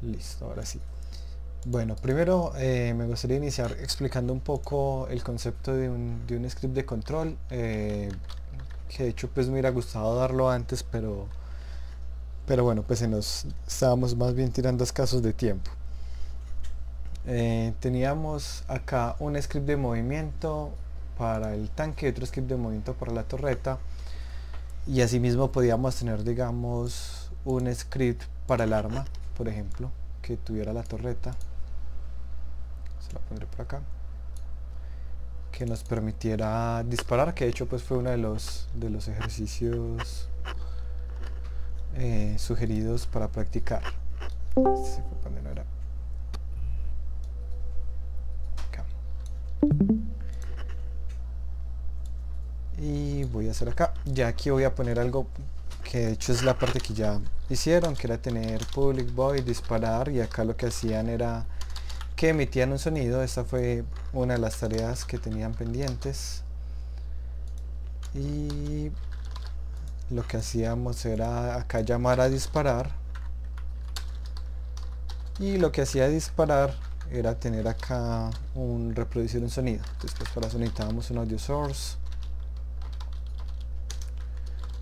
Listo, ahora sí. Bueno, primero me gustaría iniciar explicando un poco el concepto de un script de control, que de hecho pues me hubiera gustado darlo antes, pero bueno, pues estábamos más bien tirando escasos de tiempo. Teníamos acá un script de movimiento para el tanque y otro script de movimiento para la torreta, y asimismo podíamos tener, digamos, un script para el arma, por ejemplo, que tuviera la torreta. Se la pondré por acá, que nos permitiera disparar, que de hecho pues fue uno de los ejercicios sugeridos para practicar. Este fue cuando no era acá. Y voy a hacer acá, ya aquí voy a poner algo que de hecho es la parte que ya hicieron, que era tener public void, disparar, y acá lo que hacían era que emitían un sonido. Esta fue una de las tareas que tenían pendientes, y lo que hacíamos era acá llamar a disparar, y lo que hacía disparar era tener acá reproducir un sonido. Entonces pues para eso necesitábamos un audio source.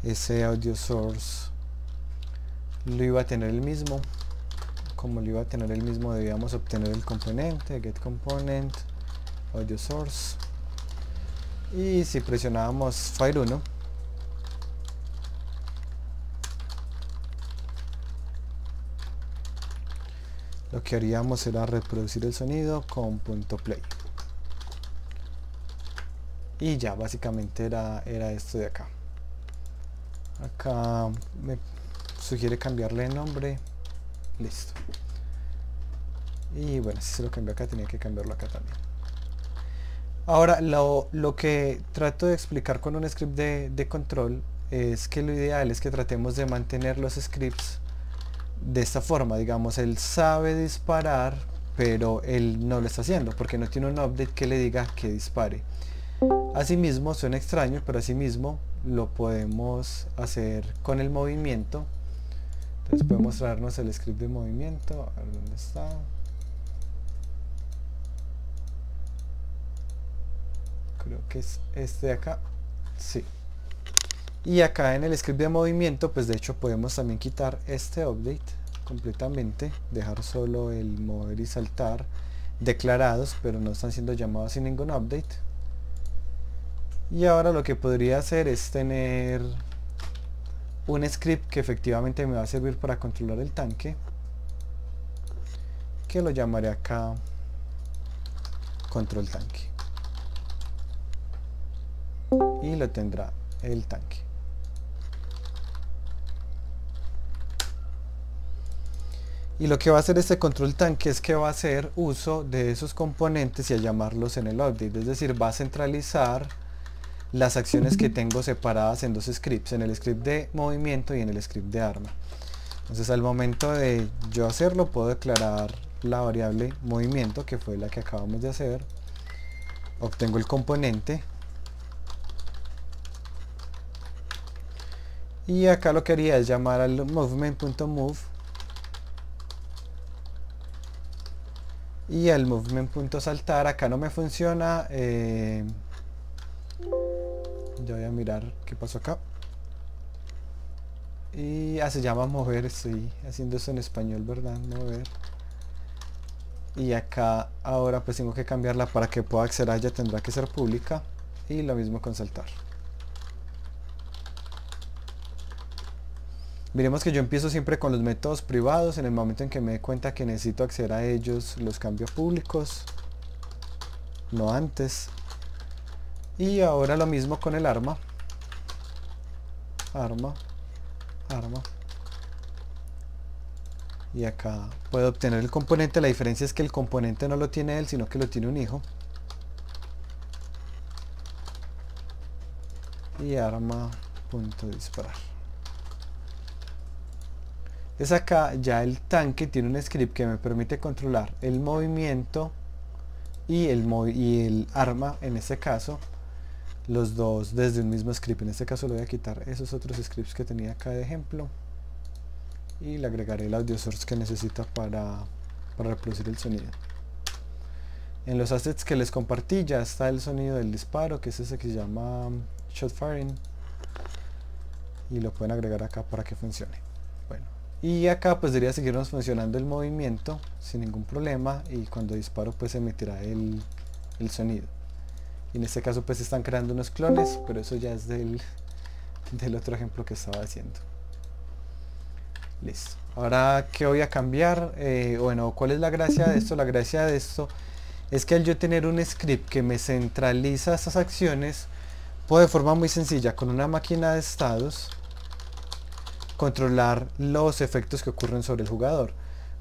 Ese audio source lo iba a tener el mismo. Como lo iba a tener el mismo, debíamos obtener el componente get component audio source, y si presionábamos file 1, lo que haríamos era reproducir el sonido con .play, y ya básicamente era esto de acá. Acá me sugiere cambiarle el nombre. Listo. Y bueno, si se lo cambió acá, tenía que cambiarlo acá también. Ahora, lo que trato de explicar con un script de control es que lo ideal es que tratemos de mantener los scripts de esta forma. Digamos, él sabe disparar, pero él no lo está haciendo porque no tiene un update que le diga que dispare. Asimismo, suena extraño, pero asimismo lo podemos hacer con el movimiento. Entonces podemos traernos el script de movimiento, a ver dónde está. Creo que es este de acá. Sí. Y acá en el script de movimiento, pues de hecho podemos también quitar este update completamente, dejar solo el mover y saltar declarados, pero no están siendo llamados sin ningún update. Y ahora lo que podría hacer es tener un script que efectivamente me va a servir para controlar el tanque, que lo llamaré acá control tanque, y lo tendrá el tanque. Y lo que va a hacer este control tanque es que va a hacer uso de esos componentes y a llamarlos en el update, es decir, va a centralizar las acciones que tengo separadas en dos scripts, en el script de movimiento y en el script de arma. Entonces al momento de yo hacerlo, puedo declarar la variable movimiento, que fue la que acabamos de hacer, obtengo el componente, y acá lo que haría es llamar al movement.move y al movement.saltar. Acá no me funciona, ya voy a mirar qué pasó acá. Y se llama mover, estoy haciendo eso en español, ¿verdad? Mover. Y acá ahora pues tengo que cambiarla para que pueda acceder a ella, tendrá que ser pública, y lo mismo con saltar. Miremos que yo empiezo siempre con los métodos privados. En el momento en que me dé cuenta que necesito acceder a ellos, los cambio a públicos, no antes. Y ahora lo mismo con el arma. Arma. Y acá puedo obtener el componente. La diferencia es que el componente no lo tiene él, sino que lo tiene un hijo. Y arma.disparar. Es acá ya el tanque tiene un script que me permite controlar el movimiento y el arma, en este caso, los dos desde un mismo script. En este caso le voy a quitar esos otros scripts que tenía acá de ejemplo, y le agregaré el audio source que necesita para reproducir el sonido. En los assets que les compartí ya está el sonido del disparo, que es ese que se llama shot firing, y lo pueden agregar acá para que funcione. Bueno, y acá pues debería seguirnos funcionando el movimiento sin ningún problema, y cuando disparo pues emitirá el sonido. Y en este caso pues están creando unos clones, pero eso ya es del otro ejemplo que estaba haciendo. Listo. Ahora, ¿qué voy a cambiar? Bueno, ¿cuál es la gracia de esto? La gracia de esto es que al yo tener un script que me centraliza estas acciones, puedo de forma muy sencilla con una máquina de estados controlar los efectos que ocurren sobre el jugador.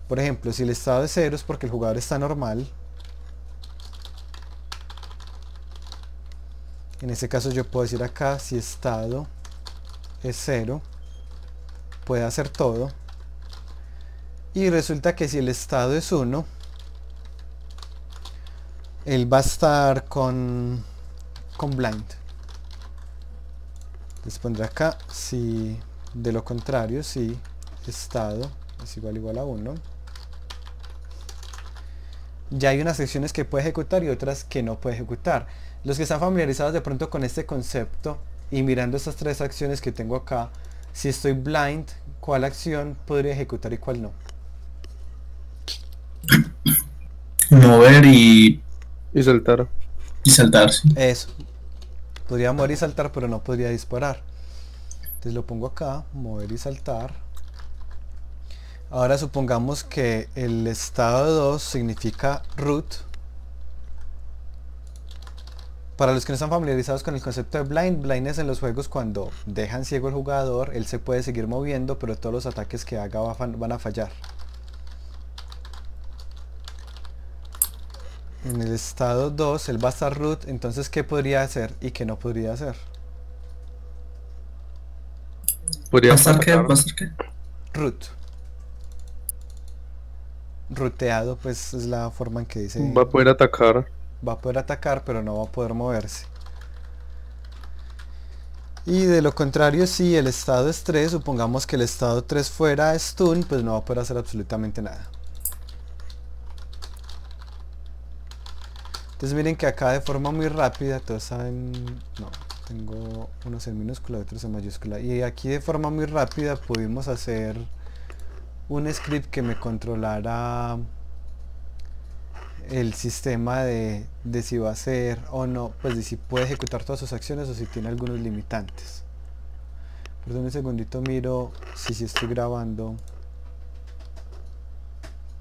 Por ejemplo, si el estado es 0 es porque el jugador está normal. En este caso yo puedo decir acá, si estado es 0, puede hacer todo. Y resulta que si el estado es 1, él va a estar con blind. Entonces pondré acá, si de lo contrario, si estado es igual a 1. Ya hay unas secciones que puede ejecutar y otras que no puede ejecutar. Los que están familiarizados de pronto con este concepto y mirando estas tres acciones que tengo acá, si estoy blind, ¿cuál acción podría ejecutar y cuál no? Mover y saltar. Y saltar, sí. Eso. Podría mover y saltar, pero no podría disparar. Entonces lo pongo acá, mover y saltar. Ahora supongamos que el estado 2 significa root. Para los que no están familiarizados con el concepto de blind, blind es en los juegos cuando dejan ciego al jugador, él se puede seguir moviendo, pero todos los ataques que haga van a fallar. En el estado 2 él va a estar root, entonces ¿qué podría hacer y qué no podría hacer? Podría ¿Pasar qué? atacar. ¿Pasar qué? Root. Ruteado pues es la forma en que dice. Va a poder atacar. Va a poder atacar, pero no va a poder moverse. Y de lo contrario, si el estado es 3, supongamos que el estado 3 fuera stun, pues no va a poder hacer absolutamente nada. Entonces miren que acá de forma muy rápida, todos saben, no, tengo unos en minúscula y otros en mayúscula. Y aquí de forma muy rápida pudimos hacer un script que me controlara el sistema de si va a ser o no, pues de si puede ejecutar todas sus acciones o si tiene algunos limitantes. Perdón un segundito, miro si estoy grabando,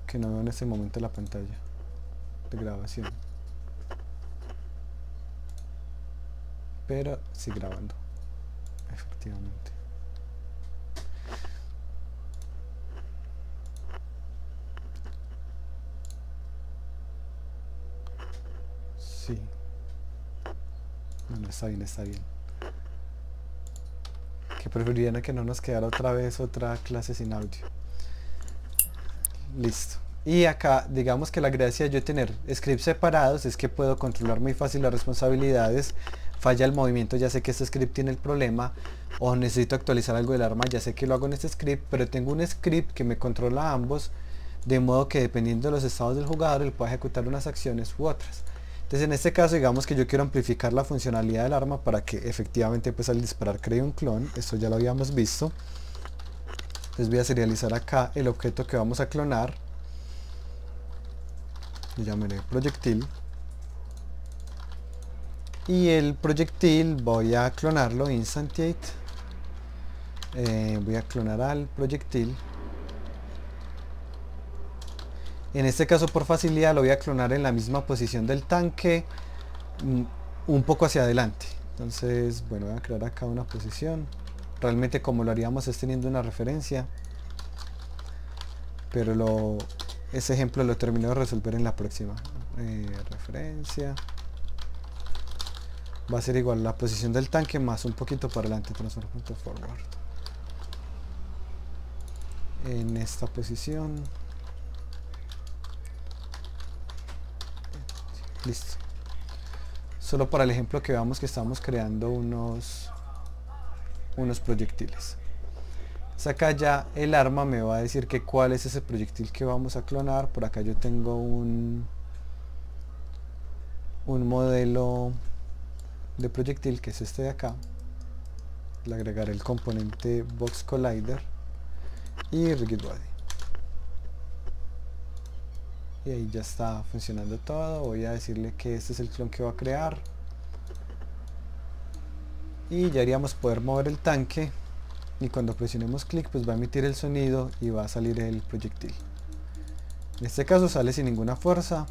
que no veo en este momento la pantalla de grabación, pero sí grabando, efectivamente. Sí. No, está bien, está bien. Que preferirían que no nos quedara otra vez otra clase sin audio. Listo. Y acá, digamos que la gracia de yo tener scripts separados es que puedo controlar muy fácil las responsabilidades. Falla el movimiento, ya sé que este script tiene el problema. O necesito actualizar algo del arma, ya sé que lo hago en este script. Pero tengo un script que me controla ambos. De modo que dependiendo de los estados del jugador, él puede ejecutar unas acciones u otras. Entonces en este caso digamos que yo quiero amplificar la funcionalidad del arma para que efectivamente pues al disparar cree un clon. Esto ya lo habíamos visto. Entonces voy a serializar acá el objeto que vamos a clonar. Lo llamaré proyectil. Y el proyectil voy a clonarlo, instantiate. Voy a clonar al proyectil. En este caso por facilidad lo voy a clonar en la misma posición del tanque, un poco hacia adelante. Entonces, bueno, voy a crear acá una posición. Realmente como lo haríamos es teniendo una referencia. Pero ese ejemplo lo termino de resolver en la próxima. Referencia. Va a ser igual la posición del tanque más un poquito para adelante, transfer.forward. En esta posición. Listo. Solo para el ejemplo que veamos que estamos creando unos proyectiles. Acá ya el arma me va a decir que cuál es ese proyectil que vamos a clonar. Por acá yo tengo un modelo de proyectil que es este de acá. Le agregaré el componente Box Collider y Rigid Body. Y ahí ya está funcionando todo. Voy a decirle que este es el clon que va a crear. Y ya haríamos poder mover el tanque. Y cuando presionemos clic pues va a emitir el sonido y va a salir el proyectil. En este caso sale sin ninguna fuerza.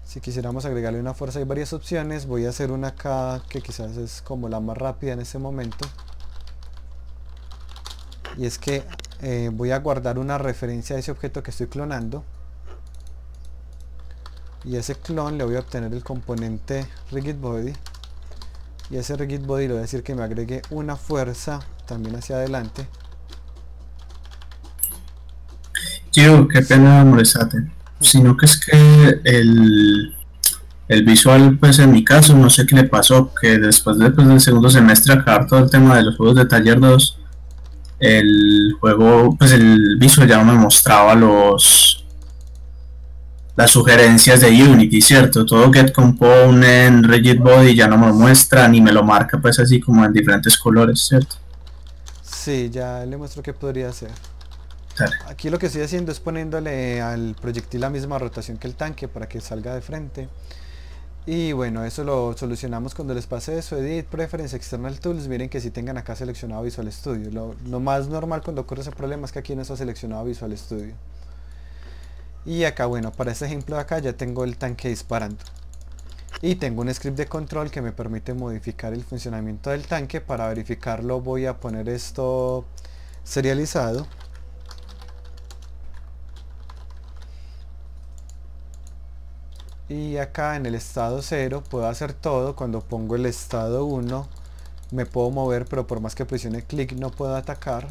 Si quisiéramos agregarle una fuerza hay varias opciones. Voy a hacer una acá que quizás es como la más rápida en este momento. Y es que voy a guardar una referencia a ese objeto que estoy clonando. Y a ese clon le voy a obtener el componente Rigid Body. Y a ese Rigid Body le voy a decir que me agregue una fuerza también hacia adelante. Yo, qué pena molestarte. Sino que es que el visual, pues en mi caso, no sé qué le pasó, que después del segundo semestre acabar todo el tema de los juegos de Taller 2, el juego, pues el visual ya no me mostraba las sugerencias de Unity, ¿cierto? Todo Get Component, Rigid Body ya no me lo muestra ni me lo marca pues así como en diferentes colores, ¿cierto? Sí, ya le muestro qué podría hacer. Dale. Aquí lo que estoy haciendo es poniéndole al proyectil la misma rotación que el tanque para que salga de frente. Y bueno, eso lo solucionamos cuando les pase eso. Edit, Preference, External Tools. Miren que si tengan acá seleccionado Visual Studio. Lo más normal cuando ocurre ese problema es que aquí no está seleccionado Visual Studio. Y acá, bueno, para este ejemplo de acá ya tengo el tanque disparando. Y tengo un script de control que me permite modificar el funcionamiento del tanque. Para verificarlo voy a poner esto serializado. Y acá en el estado 0 puedo hacer todo. Cuando pongo el estado 1 me puedo mover, pero por más que presione clic no puedo atacar.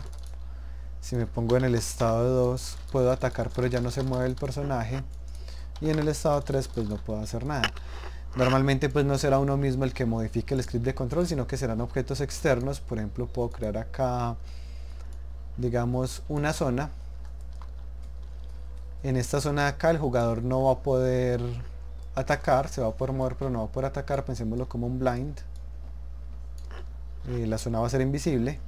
Si me pongo en el estado 2 puedo atacar, pero ya no se mueve el personaje. Y en el estado 3 pues no puedo hacer nada. Normalmente pues no será uno mismo el que modifique el script de control, sino que serán objetos externos. Por ejemplo, puedo crear acá, digamos, una zona. En esta zona de acá el jugador no va a poder atacar, se va a poder mover pero no va a poder atacar. Pensémoslo como un blind. La zona va a ser invisible.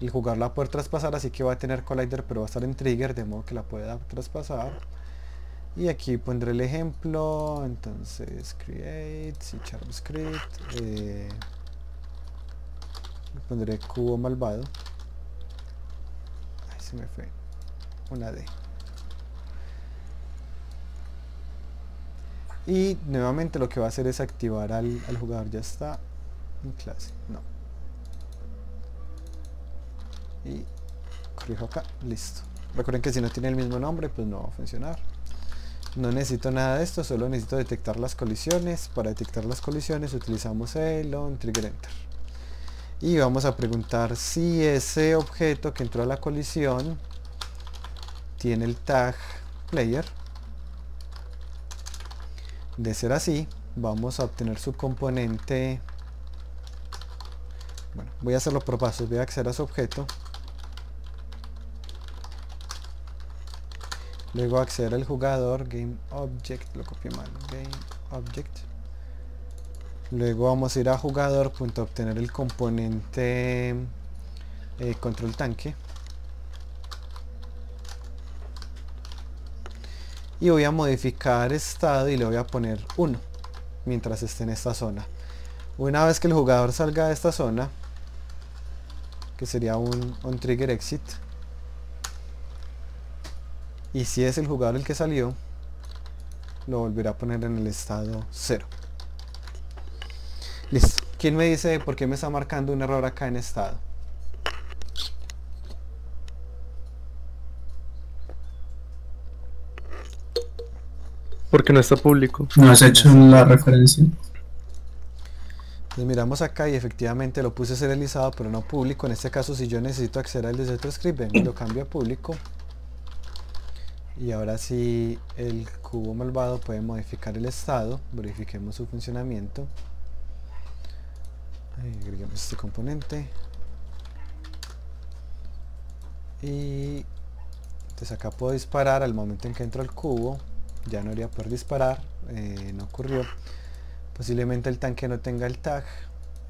El jugador la va a poder traspasar, así que va a tener collider, pero va a estar en trigger, de modo que la pueda traspasar. Y aquí pondré el ejemplo. Entonces create C# script, pondré cubo malvado. Ay, se me fue una D. Y nuevamente lo que va a hacer es activar al jugador. Ya está en clase, no. Y corrijo acá, listo. Recuerden que si no tiene el mismo nombre pues no va a funcionar. No necesito nada de esto, solo necesito detectar las colisiones. Para detectar las colisiones utilizamos el onTrigger Enter. Y vamos a preguntar si ese objeto que entró a la colisión tiene el tag player. De ser así, vamos a obtener su componente. Bueno, voy a hacerlo por pasos. Voy a acceder a su objeto. Luego acceder al jugador, Game Object, lo copié mal, Game Object. Luego vamos a ir a jugador, obtener el componente control tanque. Y voy a modificar estado y le voy a poner 1 mientras esté en esta zona. Una vez que el jugador salga de esta zona, que sería un onTrigger Exit, y si es el jugador el que salió, lo volverá a poner en el estado 0. Listo. ¿Quién me dice por qué me está marcando un error acá en estado? Porque no está público. ¿No has hecho la referencia? Pues miramos acá y efectivamente lo puse serializado pero no público. En este caso, si yo necesito acceder al de otro script, vengo y lo cambio a público. Y ahora sí el cubo malvado puede modificar el estado. Verifiquemos su funcionamiento. Agreguemos este componente. Y entonces acá puedo disparar al momento en que entro al cubo. Ya no haría poder disparar, no ocurrió. Posiblemente el tanque no tenga el tag.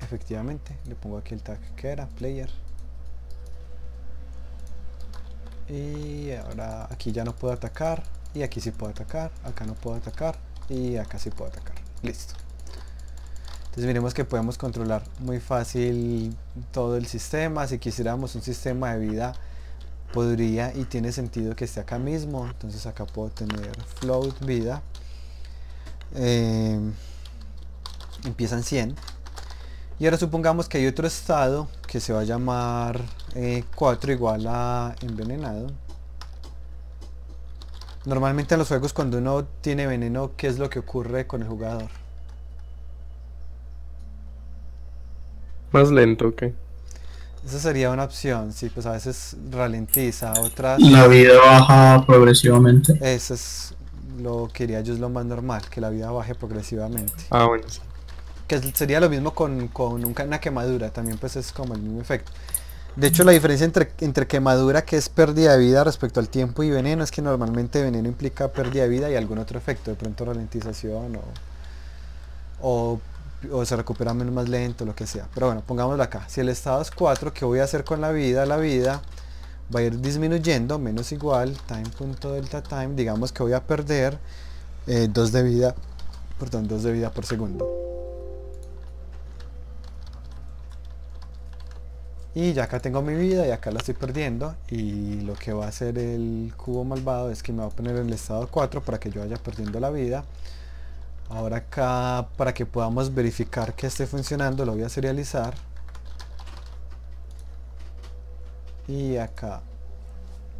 Efectivamente, le pongo aquí el tag que era player. Y ahora aquí ya no puedo atacar. Y aquí sí puedo atacar. Acá no puedo atacar. Y acá sí puedo atacar. Listo. Entonces miremos que podemos controlar muy fácil todo el sistema. Si quisiéramos un sistema de vida, podría y tiene sentido que esté acá mismo. Entonces acá puedo tener float vida. Empiezan 100. Y ahora supongamos que hay otro estado que se va a llamar 4 igual a envenenado. Normalmente en los juegos cuando uno tiene veneno, ¿qué es lo que ocurre con el jugador? Más lento, ¿ok? Esa sería una opción, sí, pues a veces ralentiza, otras... La vida baja progresivamente. Eso es lo que diría yo es lo más normal, que la vida baje progresivamente. Ah, bueno, sí. Que sería lo mismo con una quemadura, también pues es como el mismo efecto. De hecho la diferencia entre quemadura, que es pérdida de vida respecto al tiempo, y veneno, es que normalmente veneno implica pérdida de vida y algún otro efecto, de pronto ralentización o se recupera menos más lento, lo que sea. Pero bueno, pongámoslo acá. Si el estado es 4, ¿qué voy a hacer con la vida? La vida va a ir disminuyendo, menos igual, time.delta time, digamos que voy a perder 2 de vida, perdón, 2 de vida por segundo. Y ya acá tengo mi vida y acá la estoy perdiendo, y lo que va a hacer el cubo malvado es que me va a poner en el estado 4 para que yo vaya perdiendo la vida. Ahora acá, para que podamos verificar que esté funcionando, lo voy a serializar. Y acá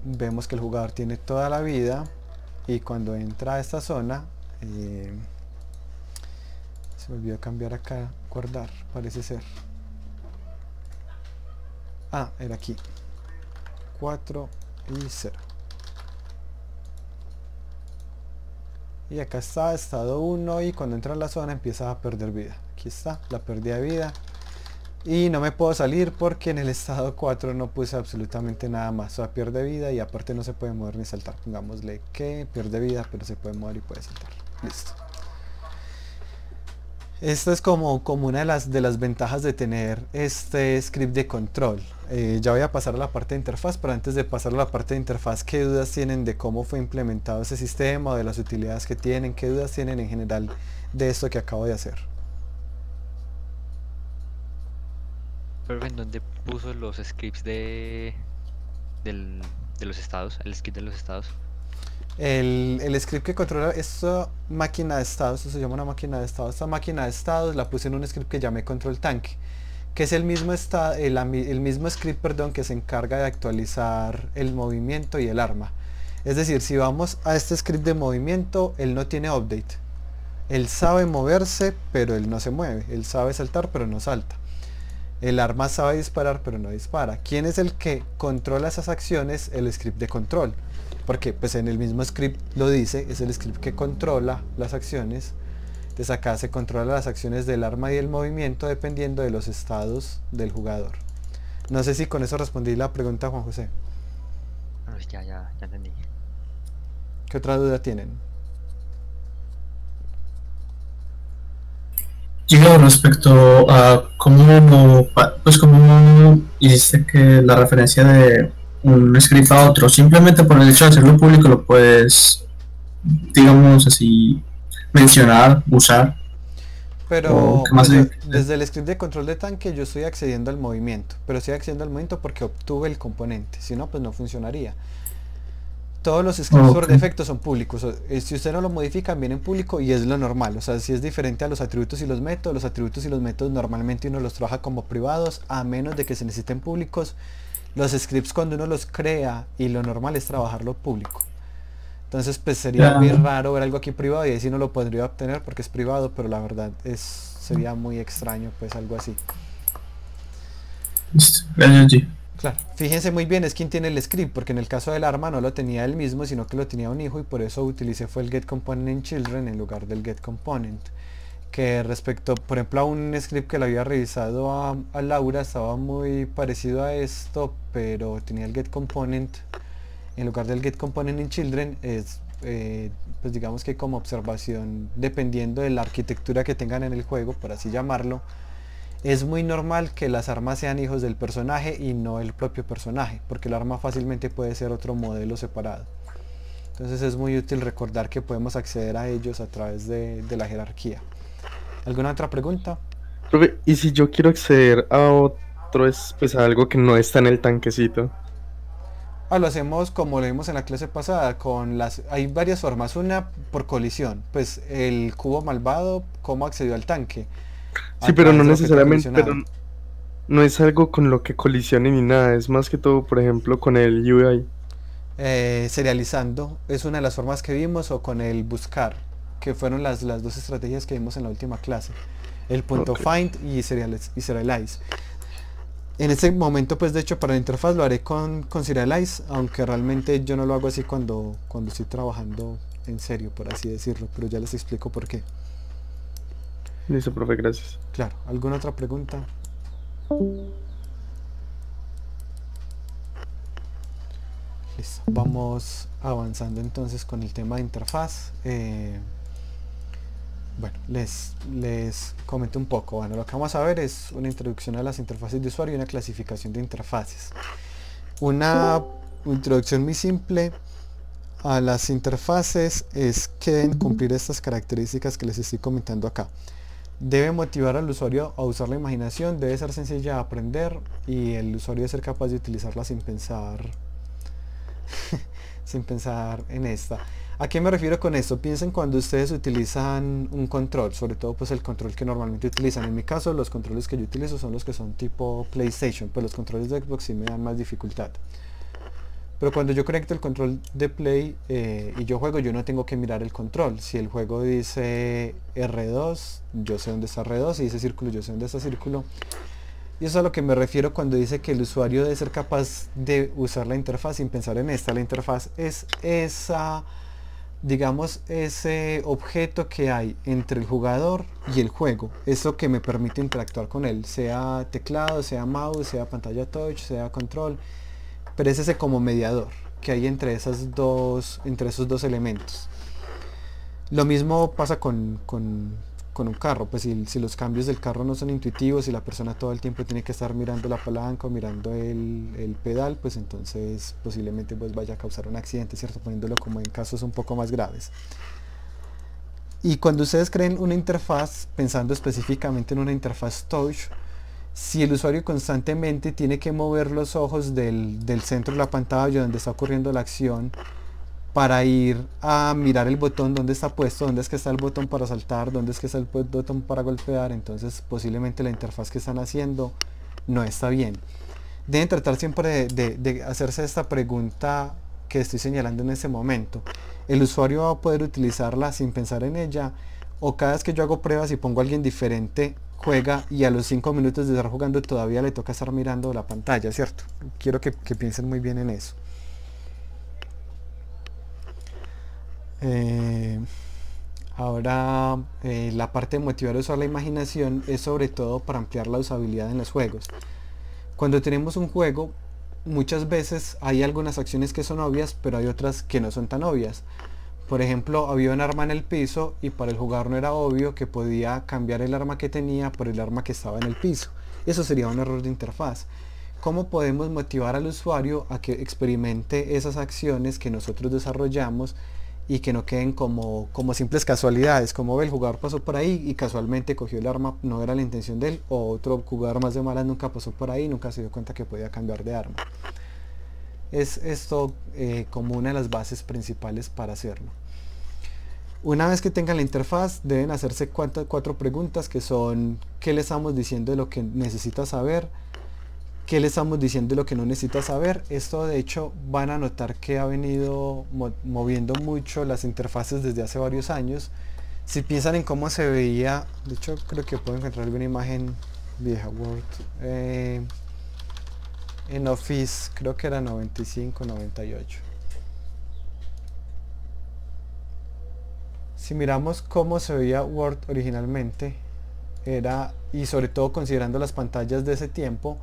vemos que el jugador tiene toda la vida, y cuando entra a esta zona, se me olvidó cambiar acá, guardar, parece ser. Ah, era aquí. 4 y 0. Y acá está, estado 1, y cuando entra en la zona empieza a perder vida. Aquí está, la pérdida de vida. Y no me puedo salir porque en el estado 4 no puse absolutamente nada más. O sea, pierde vida y aparte no se puede mover ni saltar. Pongámosle que pierde vida, pero se puede mover y puede saltar. Listo. Esto es como una de las ventajas de tener este script de control. Ya voy a pasar a la parte de interfaz, pero antes de pasar a la parte de interfaz, ¿qué dudas tienen de cómo fue implementado ese sistema o de las utilidades que tienen? ¿Qué dudas tienen en general de esto que acabo de hacer? Pero ¿en dónde puso los scripts de los estados? El script de los estados. El script que controla esta máquina de estados, esto se llama una máquina de estados. Esta máquina de estados la puse en un script que llamé control tanque, que es el mismo script, perdón, que se encarga de actualizar el movimiento y el arma. Es decir, si vamos a este script de movimiento, él no tiene update. Él sabe moverse, pero él no se mueve. Él sabe saltar, pero no salta. El arma sabe disparar, pero no dispara. ¿Quién es el que controla esas acciones? El script de control. Porque pues en el mismo script lo dice, es el script que controla las acciones. Entonces acá se controla las acciones del arma y el movimiento dependiendo de los estados del jugador. No sé si con eso respondí la pregunta, Juan José. Bueno, ya entendí. ¿Qué otra duda tienen? Yo respecto a cómo hiciste que la referencia de un script a otro, simplemente por el hecho de hacerlo público lo puedes, digamos así, mencionar, usar. Pero ¿qué más desde el script de control de tanque yo estoy accediendo al movimiento, pero estoy accediendo al movimiento porque obtuve el componente, si no pues no funcionaría. Todos los scripts por defecto son públicos. Si usted no lo modifica, viene en público y es lo normal. O sea, si es diferente a los atributos y los métodos normalmente uno los trabaja como privados, a menos de que se necesiten públicos. Los scripts cuando uno los crea, y lo normal es trabajarlo público. Entonces pues sería muy raro ver algo aquí privado y ahí sí no lo podría obtener porque es privado, pero la verdad sería muy extraño pues algo así. Claro, fíjense muy bien, es quien tiene el script, porque en el caso del arma no lo tenía él mismo, sino que lo tenía un hijo, y por eso utilicé fue el get component in children en lugar del get component. que respecto, por ejemplo, a un script que le había revisado a Laura, estaba muy parecido a esto, pero tenía el get component, en lugar del get component in children, es pues digamos que como observación, dependiendo de la arquitectura que tengan en el juego, por así llamarlo, es muy normal que las armas sean hijos del personaje y no el propio personaje, porque el arma fácilmente puede ser otro modelo separado. Entonces es muy útil recordar que podemos acceder a ellos a través de la jerarquía. ¿Alguna otra pregunta? Profe, ¿y si yo quiero acceder a otro, pues a algo que no está en el tanquecito? Lo hacemos como lo vimos en la clase pasada, hay varias formas. Una por colisión, pues el cubo malvado, cómo accedió al tanque. Sí, A pero no través de lo que está necesariamente, pero colisionado. no es algo con lo que colisione ni nada, es más que todo, por ejemplo, con el UI. Serializando es una de las formas que vimos, o con el buscar, que fueron las dos estrategias que vimos en la última clase. El punto Ok. find y serialize. En este momento, pues de hecho para la interfaz lo haré con serialize, aunque realmente yo no lo hago así cuando estoy trabajando en serio, por así decirlo, pero ya les explico por qué. Listo, profe, gracias. Claro, ¿alguna otra pregunta? Listo, vamos avanzando entonces con el tema de interfaz. Bueno, les comento un poco. Bueno, lo que vamos a ver es una introducción a las interfaces de usuario y una clasificación de interfaces. Una introducción muy simple a las interfaces es que deben cumplir estas características que les estoy comentando acá. Debe motivar al usuario a usar la imaginación, debe ser sencilla de aprender y el usuario debe ser capaz de utilizarla sin pensar sin pensar en esta. ¿A qué me refiero con esto? Piensen cuando ustedes utilizan un control, sobre todo pues el control que normalmente utilizan. En mi caso los controles que yo utilizo son los que son tipo PlayStation, pues los controles de Xbox sí me dan más dificultad. Pero cuando yo conecto el control de Play y yo juego, yo no tengo que mirar el control. Si el juego dice R2, yo sé dónde está R2, si dice círculo, yo sé dónde está círculo. Y eso es a lo que me refiero cuando dice que el usuario debe ser capaz de usar la interfaz sin pensar en esta. La interfaz es esa, digamos, ese objeto que hay entre el jugador y el juego. Eso que me permite interactuar con él, sea teclado, sea mouse, sea pantalla touch, sea control. Pero es ese como mediador que hay entre esos dos elementos. Lo mismo pasa con un carro, pues si los cambios del carro no son intuitivos, si la persona todo el tiempo tiene que estar mirando la palanca o mirando el pedal, pues entonces posiblemente pues vaya a causar un accidente, ¿cierto? Poniéndolo como en casos un poco más graves. Y cuando ustedes creen una interfaz, pensando específicamente en una interfaz touch, si el usuario constantemente tiene que mover los ojos del centro de la pantalla donde está ocurriendo la acción para ir a mirar el botón donde está puesto, dónde es que está el botón para saltar, dónde es que está el botón para golpear, entonces posiblemente la interfaz que están haciendo no está bien. Deben tratar siempre de hacerse esta pregunta que estoy señalando en este momento. ¿El usuario va a poder utilizarla sin pensar en ella? O cada vez que yo hago pruebas y pongo a alguien diferente, juega y a los 5 minutos de estar jugando todavía le toca estar mirando la pantalla, ¿cierto? Quiero que piensen muy bien en eso. Ahora la parte de motivar a usar la imaginación es sobre todo para ampliar la usabilidad en los juegos. Cuando tenemos un juego, muchas veces hay algunas acciones que son obvias, pero hay otras que no son tan obvias. Por ejemplo, había un arma en el piso y para el jugador no era obvio que podía cambiar el arma que tenía por el arma que estaba en el piso. Eso sería un error de interfaz. ¿Cómo podemos motivar al usuario a que experimente esas acciones que nosotros desarrollamos y que no queden como simples casualidades? Como ve, el jugador pasó por ahí y casualmente cogió el arma, no era la intención de él, o otro jugador más de malas nunca pasó por ahí, nunca se dio cuenta que podía cambiar de arma. Es esto como una de las bases principales para hacerlo. Una vez que tengan la interfaz, deben hacerse 4 preguntas, que son: ¿qué le estamos diciendo de lo que necesita saber? ¿Qué le estamos diciendo de lo que no necesita saber? Esto de hecho van a notar que ha venido moviendo mucho las interfaces desde hace varios años. Si piensan en cómo se veía, de hecho creo que puedo encontrar alguna imagen vieja, Word, en Office, creo que era 95, 98. Si miramos cómo se veía Word originalmente, y sobre todo considerando las pantallas de ese tiempo,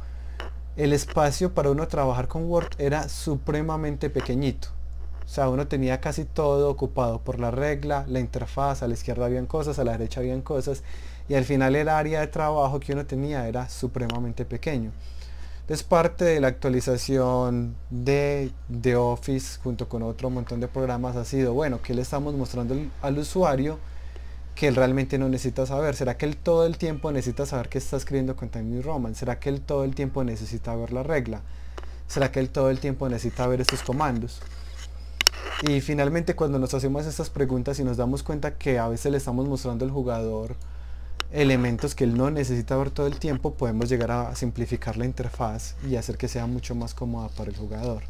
el espacio para uno trabajar con Word era supremamente pequeñito. O sea, uno tenía casi todo ocupado por la regla, la interfaz, a la izquierda habían cosas, a la derecha habían cosas, y al final el área de trabajo que uno tenía era supremamente pequeño. Entonces parte de la actualización de Office junto con otro montón de programas ha sido, bueno, ¿qué le estamos mostrando al usuario que él realmente no necesita saber? ¿Será que él todo el tiempo necesita saber qué está escribiendo con Times New Roman? ¿Será que él todo el tiempo necesita ver la regla? ¿Será que él todo el tiempo necesita ver estos comandos? Y finalmente cuando nos hacemos estas preguntas y nos damos cuenta que a veces le estamos mostrando al jugador elementos que él no necesita ver todo el tiempo, podemos llegar a simplificar la interfaz y hacer que sea mucho más cómoda para el jugador.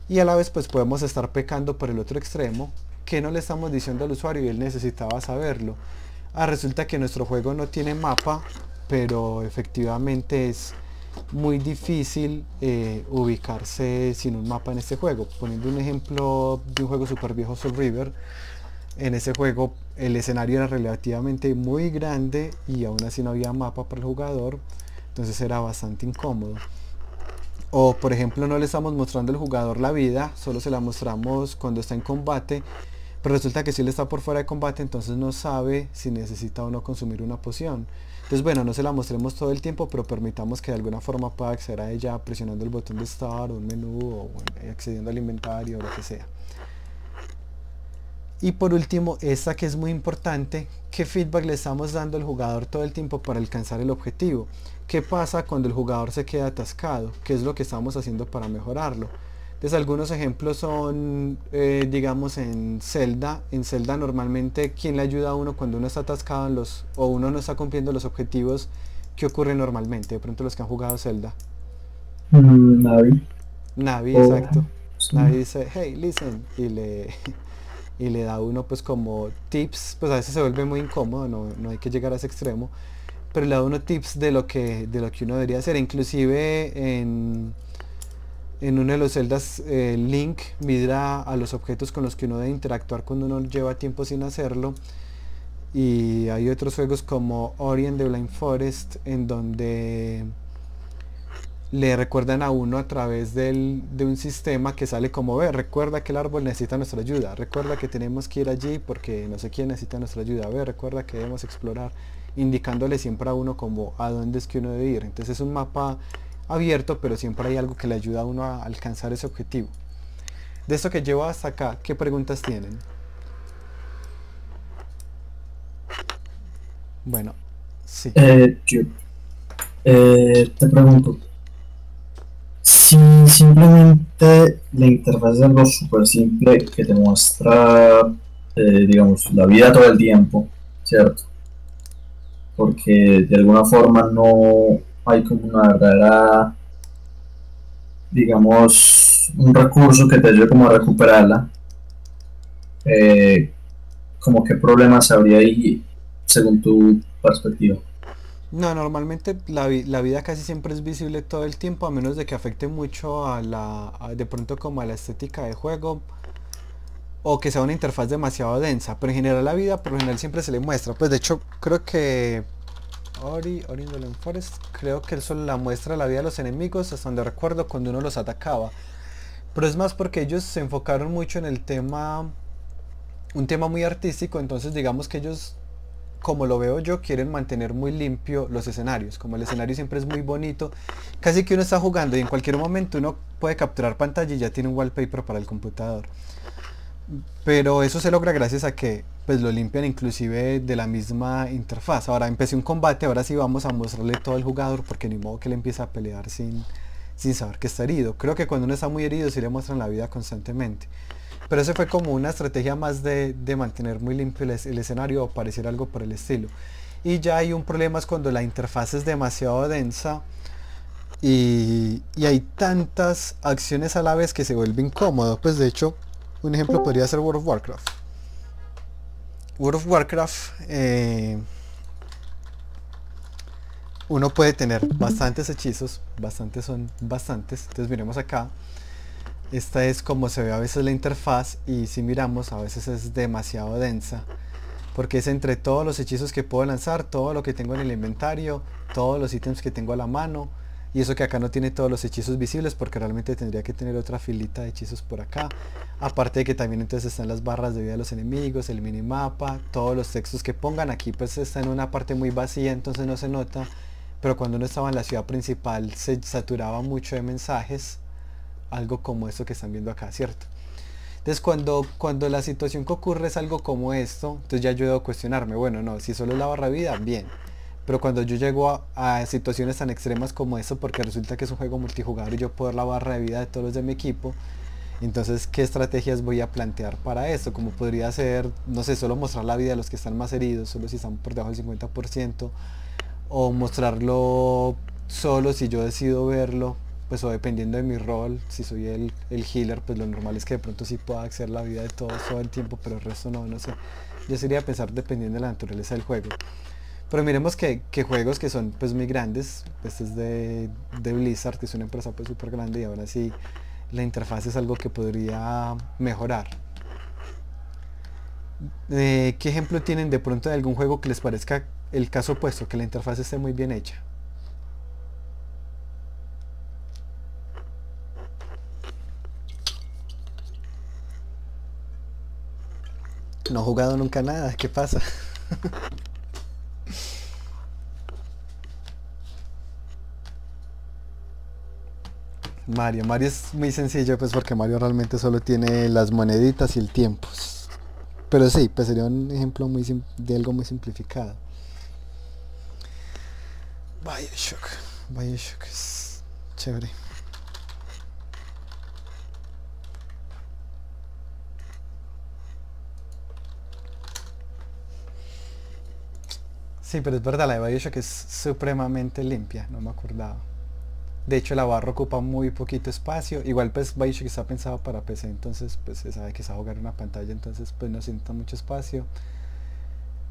Y a la vez pues podemos estar pecando por el otro extremo, que no le estamos diciendo al usuario y él necesitaba saberlo. Resulta que nuestro juego no tiene mapa, pero efectivamente es muy difícil ubicarse sin un mapa en este juego. Poniendo un ejemplo de un juego super viejo, Soul River, en ese juego el escenario era relativamente muy grande y aún así no había mapa para el jugador, entonces era bastante incómodo. O por ejemplo no le estamos mostrando al jugador la vida, solo se la mostramos cuando está en combate, pero resulta que si él está por fuera de combate, entonces no sabe si necesita o no consumir una poción. Entonces bueno, no se la mostremos todo el tiempo, pero permitamos que de alguna forma pueda acceder a ella presionando el botón de Start o un menú o bueno, accediendo al inventario o lo que sea. Y por último, esta que es muy importante, ¿qué feedback le estamos dando al jugador todo el tiempo para alcanzar el objetivo? ¿Qué pasa cuando el jugador se queda atascado? ¿Qué es lo que estamos haciendo para mejorarlo? Entonces algunos ejemplos son, digamos en Zelda. En Zelda normalmente, ¿quién le ayuda a uno cuando uno está atascado o uno no está cumpliendo los objetivos? ¿Qué ocurre normalmente? De pronto los que han jugado Zelda. Navi. Navi, exacto. Sí. Navi dice, hey, listen, y le da a uno pues como tips, pues a veces se vuelve muy incómodo, no hay que llegar a ese extremo, pero le da a uno tips de lo que uno debería hacer. Inclusive en uno de los celdas Link mira a los objetos con los que uno debe interactuar cuando uno lleva tiempo sin hacerlo, y hay otros juegos como Ori and the Blind Forest en donde le recuerdan a uno a través de un sistema que sale como, ve, recuerda que el árbol necesita nuestra ayuda, recuerda que tenemos que ir allí porque no sé quién necesita nuestra ayuda, ve, recuerda que debemos explorar, indicándole siempre a uno como a dónde es que uno debe ir. Entonces es un mapa abierto, pero siempre hay algo que le ayuda a uno a alcanzar ese objetivo. De esto que llevo hasta acá, ¿qué preguntas tienen? Bueno, sí. Te pregunto, si simplemente la interfaz es algo súper simple que te muestra, digamos, la vida todo el tiempo, ¿cierto? Porque de alguna forma no hay como una verdadera, digamos, un recurso que te ayude como a recuperarla. Como qué problemas habría ahí según tu perspectiva. No, normalmente la vida casi siempre es visible todo el tiempo, a menos de que afecte mucho de pronto como a la estética de juego, o que sea una interfaz demasiado densa, pero en general la vida por lo general siempre se le muestra. Pues de hecho creo que Ori and the Blind Forest, creo que él solo la muestra la vida de los enemigos hasta donde recuerdo cuando uno los atacaba, pero es más porque ellos se enfocaron mucho en el tema, un tema muy artístico. Entonces digamos que ellos, como lo veo yo, quieren mantener muy limpio los escenarios. Como el escenario siempre es muy bonito, casi que uno está jugando y en cualquier momento uno puede capturar pantalla y ya tiene un wallpaper para el computador. Pero eso se logra gracias a que pues lo limpian inclusive de la misma interfaz. Ahora empecé un combate, ahora sí vamos a mostrarle todo al jugador, porque ni modo que le empiece a pelear sin saber que está herido. Creo que cuando uno está muy herido sí le muestran la vida constantemente. Pero eso fue como una estrategia más de mantener muy limpio el escenario, o parecer algo por el estilo. Y ya hay un problema es cuando la interfaz es demasiado densa y hay tantas acciones a la vez que se vuelve incómodo. Pues de hecho, un ejemplo podría ser World of Warcraft. World of Warcraft, uno puede tener bastantes hechizos, bastantes son bastantes. Entonces miremos acá. Esta es como se ve a veces la interfaz y si miramos a veces es demasiado densa. Porque es entre todos los hechizos que puedo lanzar, todo lo que tengo en el inventario, todos los ítems que tengo a la mano. Y eso que acá no tiene todos los hechizos visibles porque realmente tendría que tener otra filita de hechizos por acá. Aparte de que también entonces están las barras de vida de los enemigos, el minimapa, todos los textos que pongan. Aquí pues está en una parte muy vacía, entonces no se nota. Pero cuando uno estaba en la ciudad principal se saturaba mucho de mensajes. Algo como esto que están viendo acá, ¿cierto? Entonces cuando la situación que ocurre es algo como esto, entonces ya yo debo cuestionarme, bueno, no, si solo es la barra de vida, bien. Pero cuando yo llego a situaciones tan extremas como esto, porque resulta que es un juego multijugador y yo puedo ver la barra de vida de todos los de mi equipo, entonces ¿qué estrategias voy a plantear para esto? Como podría ser, no sé, solo mostrar la vida de los que están más heridos, solo si están por debajo del 50%, o mostrarlo solo si yo decido verlo, pues o dependiendo de mi rol, si soy el healer, pues lo normal es que de pronto sí pueda acceder la vida de todos todo el tiempo, pero el resto no, no sé. Yo sería pensar dependiendo de la naturaleza del juego. Pero miremos que juegos que son pues muy grandes, pues es de Blizzard, que es una empresa pues súper grande y ahora sí la interfaz es algo que podría mejorar. ¿Qué ejemplo tienen de pronto de algún juego que les parezca el caso opuesto, que la interfaz esté muy bien hecha? No he jugado nunca nada, ¿qué pasa? Mario es muy sencillo pues porque Mario realmente solo tiene las moneditas y el tiempo. Pero sí, pues sería un ejemplo de algo muy simplificado. Bioshock es chévere. Sí, pero es verdad, la de Bioshock es supremamente limpia, no me acordaba. De hecho la barra ocupa muy poquito espacio. Igual pues Bioshock está pensado para PC, entonces pues se sabe que se va a jugar en una pantalla, entonces pues no sienta mucho espacio.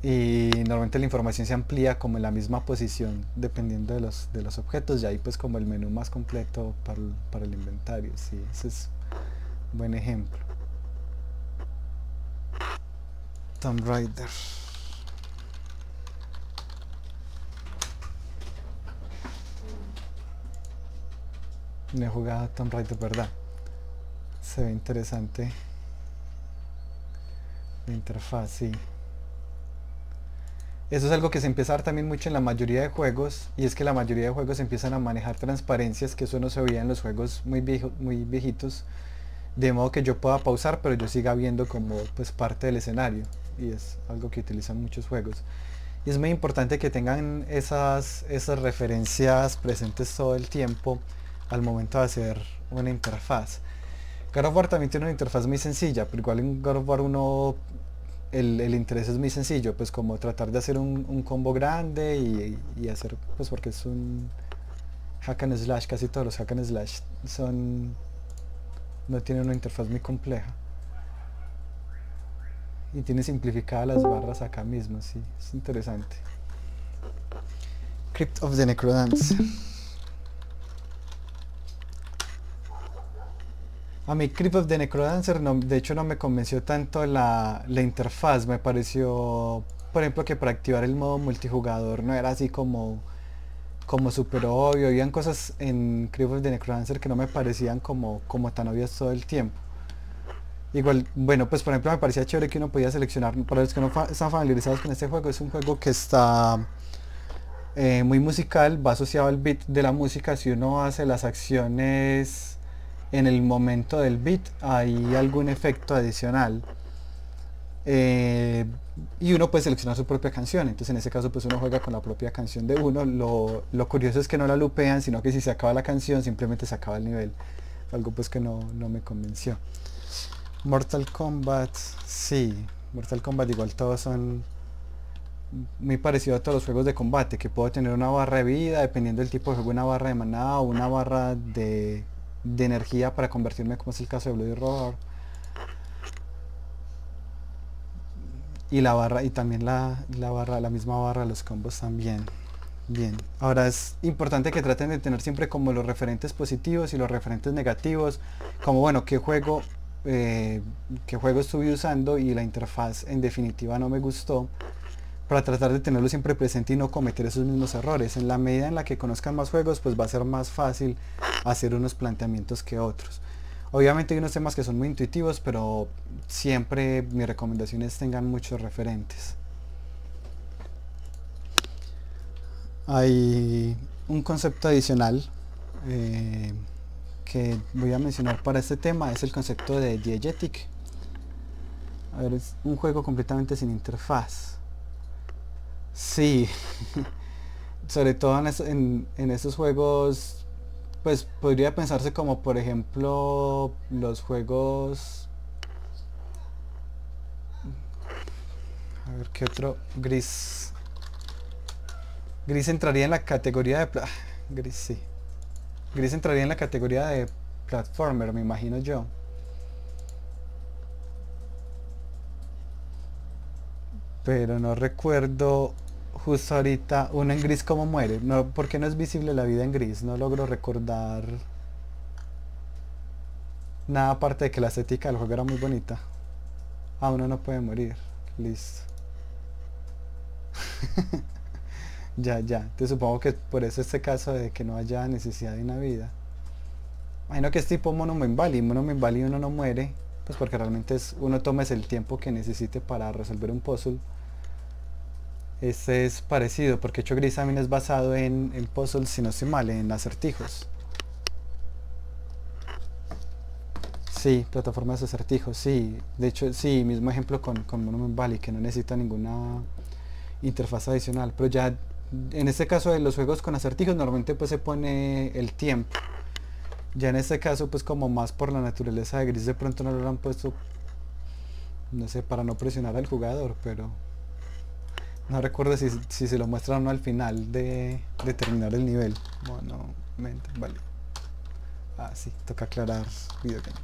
Y normalmente la información se amplía como en la misma posición dependiendo de los objetos. Y ahí pues como el menú más completo para el inventario. Sí, ese es un buen ejemplo. Tomb Raider. No he jugado a Tomb Raider, ¿verdad? Se ve interesante la interfaz, sí. Eso es algo que se empieza a dar también mucho en la mayoría de juegos, y es que la mayoría de juegos empiezan a manejar transparencias, que eso no se veía en los juegos muy viejitos, de modo que yo pueda pausar, pero yo siga viendo como pues parte del escenario, y es algo que utilizan muchos juegos. Y es muy importante que tengan esas referencias presentes todo el tiempo al momento de hacer una interfaz. God of War también tiene una interfaz muy sencilla, pero igual en God of War el interés es muy sencillo, pues como tratar de hacer un combo grande y hacer, pues porque es un hack and slash, casi todos los hack and slash no tienen una interfaz muy compleja. Y tiene simplificadas las barras acá mismo, sí, es interesante. Crypt of the Necrodancer. A mí Crypt of the Necrodancer de hecho no me convenció tanto la interfaz, me pareció, por ejemplo, que para activar el modo multijugador no era así como súper obvio, habían cosas en Crypt of the Necrodancer que no me parecían como tan obvias todo el tiempo. Igual, bueno, pues por ejemplo me parecía chévere que uno podía seleccionar, para los que no están familiarizados con este juego, es un juego que está muy musical, va asociado al beat de la música. Si uno hace las acciones en el momento del beat hay algún efecto adicional, y uno puede seleccionar su propia canción, entonces en ese caso pues uno juega con la propia canción de uno. Lo curioso es que no la lupean, sino que si se acaba la canción simplemente se acaba el nivel, algo pues que no me convenció. Mortal Kombat, sí, Mortal Kombat igual todos son muy parecidos a todos los juegos de combate, que puedo tener una barra de vida, dependiendo del tipo de juego, una barra de maná o una barra de energía para convertirme, como es el caso de Bloody Roar. Y la barra, y también la misma barra de los combos también. Bien, ahora es importante que traten de tener siempre como los referentes positivos y los referentes negativos, como bueno, qué juego estuve usando y la interfaz en definitiva no me gustó, para tratar de tenerlo siempre presente y no cometer esos mismos errores. En la medida en la que conozcan más juegos, pues va a ser más fácil hacer unos planteamientos que otros. Obviamente hay unos temas que son muy intuitivos, pero siempre mi recomendación es tengan muchos referentes. Hay un concepto adicional que voy a mencionar para este tema, es el concepto de diegetic. A ver, es un juego completamente sin interfaz. Sí, sobre todo en esos juegos, pues podría pensarse como por ejemplo los juegos, a ver qué otro, Gris entraría en la categoría de Gris, sí, Gris entraría en la categoría de platformer, me imagino yo. Pero no recuerdo justo ahorita uno en Gris cómo muere. No, porque no es visible la vida en Gris. No logro recordar nada aparte de que la estética del juego era muy bonita. Ah, uno no puede morir. Listo. Ya. Te supongo que por eso este caso de que no haya necesidad de una vida. Imagino que es tipo Monument Valley. Monument Valley uno no muere, pues porque realmente uno toma el tiempo que necesite para resolver un puzzle. Este es parecido, porque hecho Gris también es basado en puzzles, si no estoy mal, en acertijos. Sí, plataformas de acertijos, sí. De hecho, sí, mismo ejemplo con Monument Valley, que no necesita ninguna interfaz adicional. Pero ya, en este caso de los juegos con acertijos, normalmente pues se pone el tiempo. Ya en este caso, pues como más por la naturaleza de Gris, de pronto no lo han puesto, no sé, para no presionar al jugador, pero no recuerdo si se lo muestran o no al final de terminar el nivel. Monument Valley. Ah, sí, toca aclarar videogame.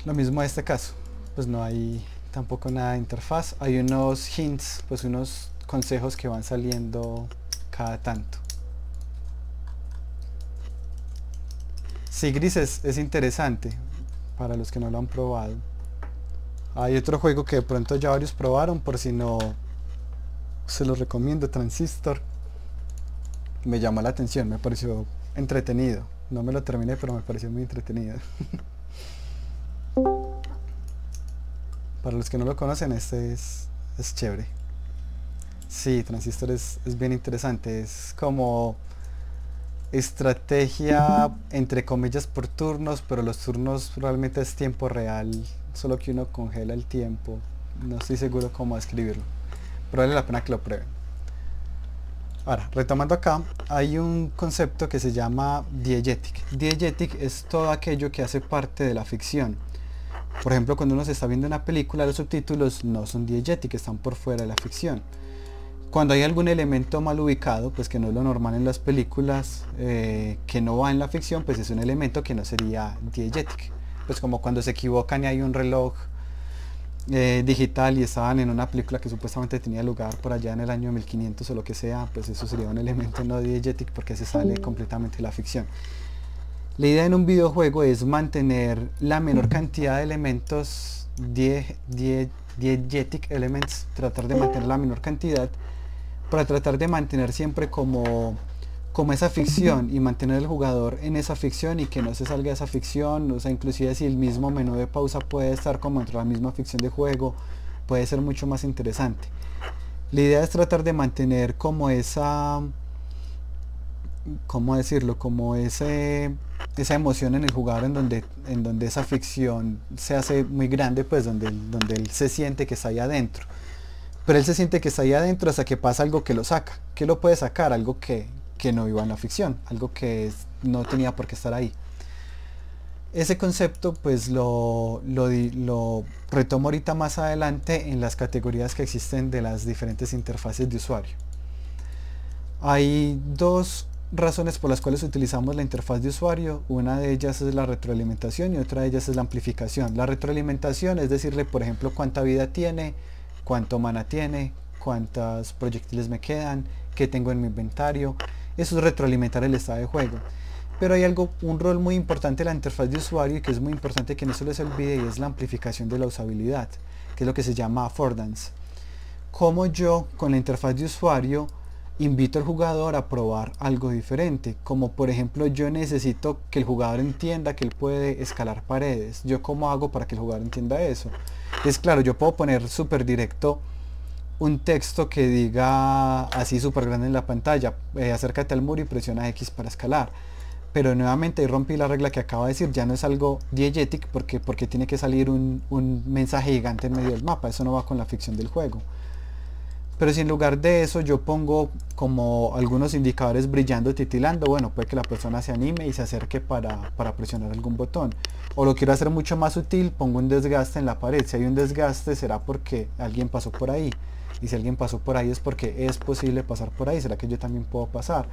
Lo mismo en este caso, pues no hay tampoco nada de interfaz. Hay unos hints, pues unos consejos que van saliendo cada tanto. Sí, Gris es interesante para los que no lo han probado. Hay otro juego que de pronto ya varios probaron, por si no, se los recomiendo, Transistor. Me llamó la atención, me pareció entretenido. No me lo terminé, pero me pareció muy entretenido. Para los que no lo conocen, este es chévere. Sí, Transistor es bien interesante. Es como estrategia entre comillas por turnos, pero los turnos realmente es tiempo real, solo que uno congela el tiempo. No estoy seguro cómo describirlo, pero vale la pena que lo prueben. Ahora, retomando acá, hay un concepto que se llama diegetic. Diegetic es todo aquello que hace parte de la ficción. Por ejemplo, cuando uno se está viendo una película, los subtítulos no son diegetic, están por fuera de la ficción. Cuando hay algún elemento mal ubicado, pues que no es lo normal en las películas, que no va en la ficción, pues es un elemento que no sería diegetic. Pues como cuando se equivocan y hay un reloj digital y estaban en una película que supuestamente tenía lugar por allá en el año 1500 o lo que sea, pues eso sería un elemento no diegetic porque se sale completamente de la ficción. La idea en un videojuego es mantener la menor cantidad de elementos diegetic elements, tratar de mantener la menor cantidad para tratar de mantener siempre como esa ficción y mantener al jugador en esa ficción y que no se salga de esa ficción. O sea, inclusive si el mismo menú de pausa puede estar como dentro de la misma ficción de juego, puede ser mucho más interesante. La idea es tratar de mantener como esa, ¿cómo decirlo? Como esa emoción en el jugador en donde esa ficción se hace muy grande, pues donde él se siente que está ahí adentro. Pero él se siente que está ahí adentro hasta que pasa algo que lo saca. ¿Qué lo puede sacar? Algo que no iba en la ficción, algo que no tenía por qué estar ahí. Ese concepto pues lo retomo ahorita más adelante en las categorías que existen de las diferentes interfaces de usuario. Hay dos razones por las cuales utilizamos la interfaz de usuario. Una de ellas es la retroalimentación y otra de ellas es la amplificación. La retroalimentación es decirle, por ejemplo, cuánta vida tiene cuánto mana tiene, cuántos proyectiles me quedan, qué tengo en mi inventario. Eso es retroalimentar el estado de juego. Pero hay un rol muy importante en la interfaz de usuario y que es muy importante que no se les olvide, y es la amplificación de la usabilidad, que es lo que se llama affordance. Como yo con la interfaz de usuario invito al jugador a probar algo diferente, como por ejemplo yo necesito que el jugador entienda que él puede escalar paredes. ¿Yo cómo hago para que el jugador entienda eso? Es claro, yo puedo poner súper directo un texto que diga así súper grande en la pantalla, acércate al muro y presiona X para escalar. Pero nuevamente ahí rompí la regla que acabo de decir, ya no es algo diegetic porque tiene que salir un mensaje gigante en medio del mapa, eso no va con la ficción del juego. Pero si en lugar de eso yo pongo como algunos indicadores brillando, titilando, bueno, puede que la persona se anime y se acerque para presionar algún botón. O lo quiero hacer mucho más sutil, pongo un desgaste en la pared. Si hay un desgaste será porque alguien pasó por ahí. Y si alguien pasó por ahí es porque es posible pasar por ahí, será que yo también puedo pasar.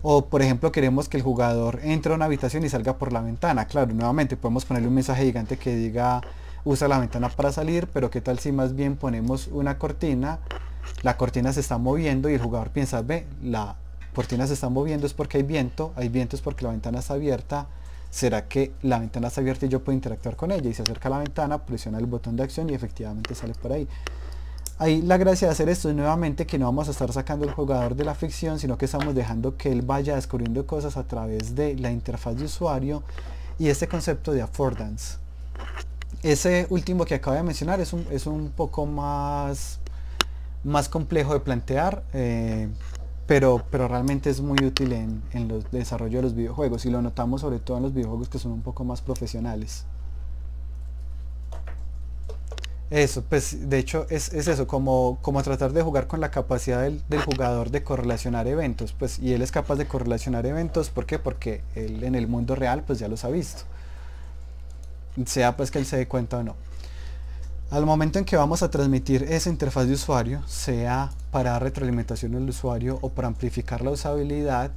O por ejemplo queremos que el jugador entre a una habitación y salga por la ventana. Claro, nuevamente podemos ponerle un mensaje gigante que diga usa la ventana para salir, pero qué tal si más bien ponemos una cortina, la cortina se está moviendo y el jugador piensa, ve, la cortina se está moviendo es porque hay viento es porque la ventana está abierta, será que la ventana está abierta y yo puedo interactuar con ella, y se acerca a la ventana, presiona el botón de acción y efectivamente sale por ahí. Ahí la gracia de hacer esto es nuevamente que no vamos a estar sacando al jugador de la ficción, sino que estamos dejando que él vaya descubriendo cosas a través de la interfaz de usuario y este concepto de affordance. Ese último que acabo de mencionar es un poco más complejo de plantear, pero realmente es muy útil en el desarrollo de los videojuegos, y lo notamos sobre todo en los videojuegos que son un poco más profesionales. Eso, pues de hecho es eso, como tratar de jugar con la capacidad del jugador de correlacionar eventos, pues, y él es capaz de correlacionar eventos, ¿por qué? Porque él en el mundo real pues ya los ha visto, sea pues que él se dé cuenta o no. Al momento en que vamos a transmitir esa interfaz de usuario, sea para dar retroalimentación al usuario o para amplificar la usabilidad,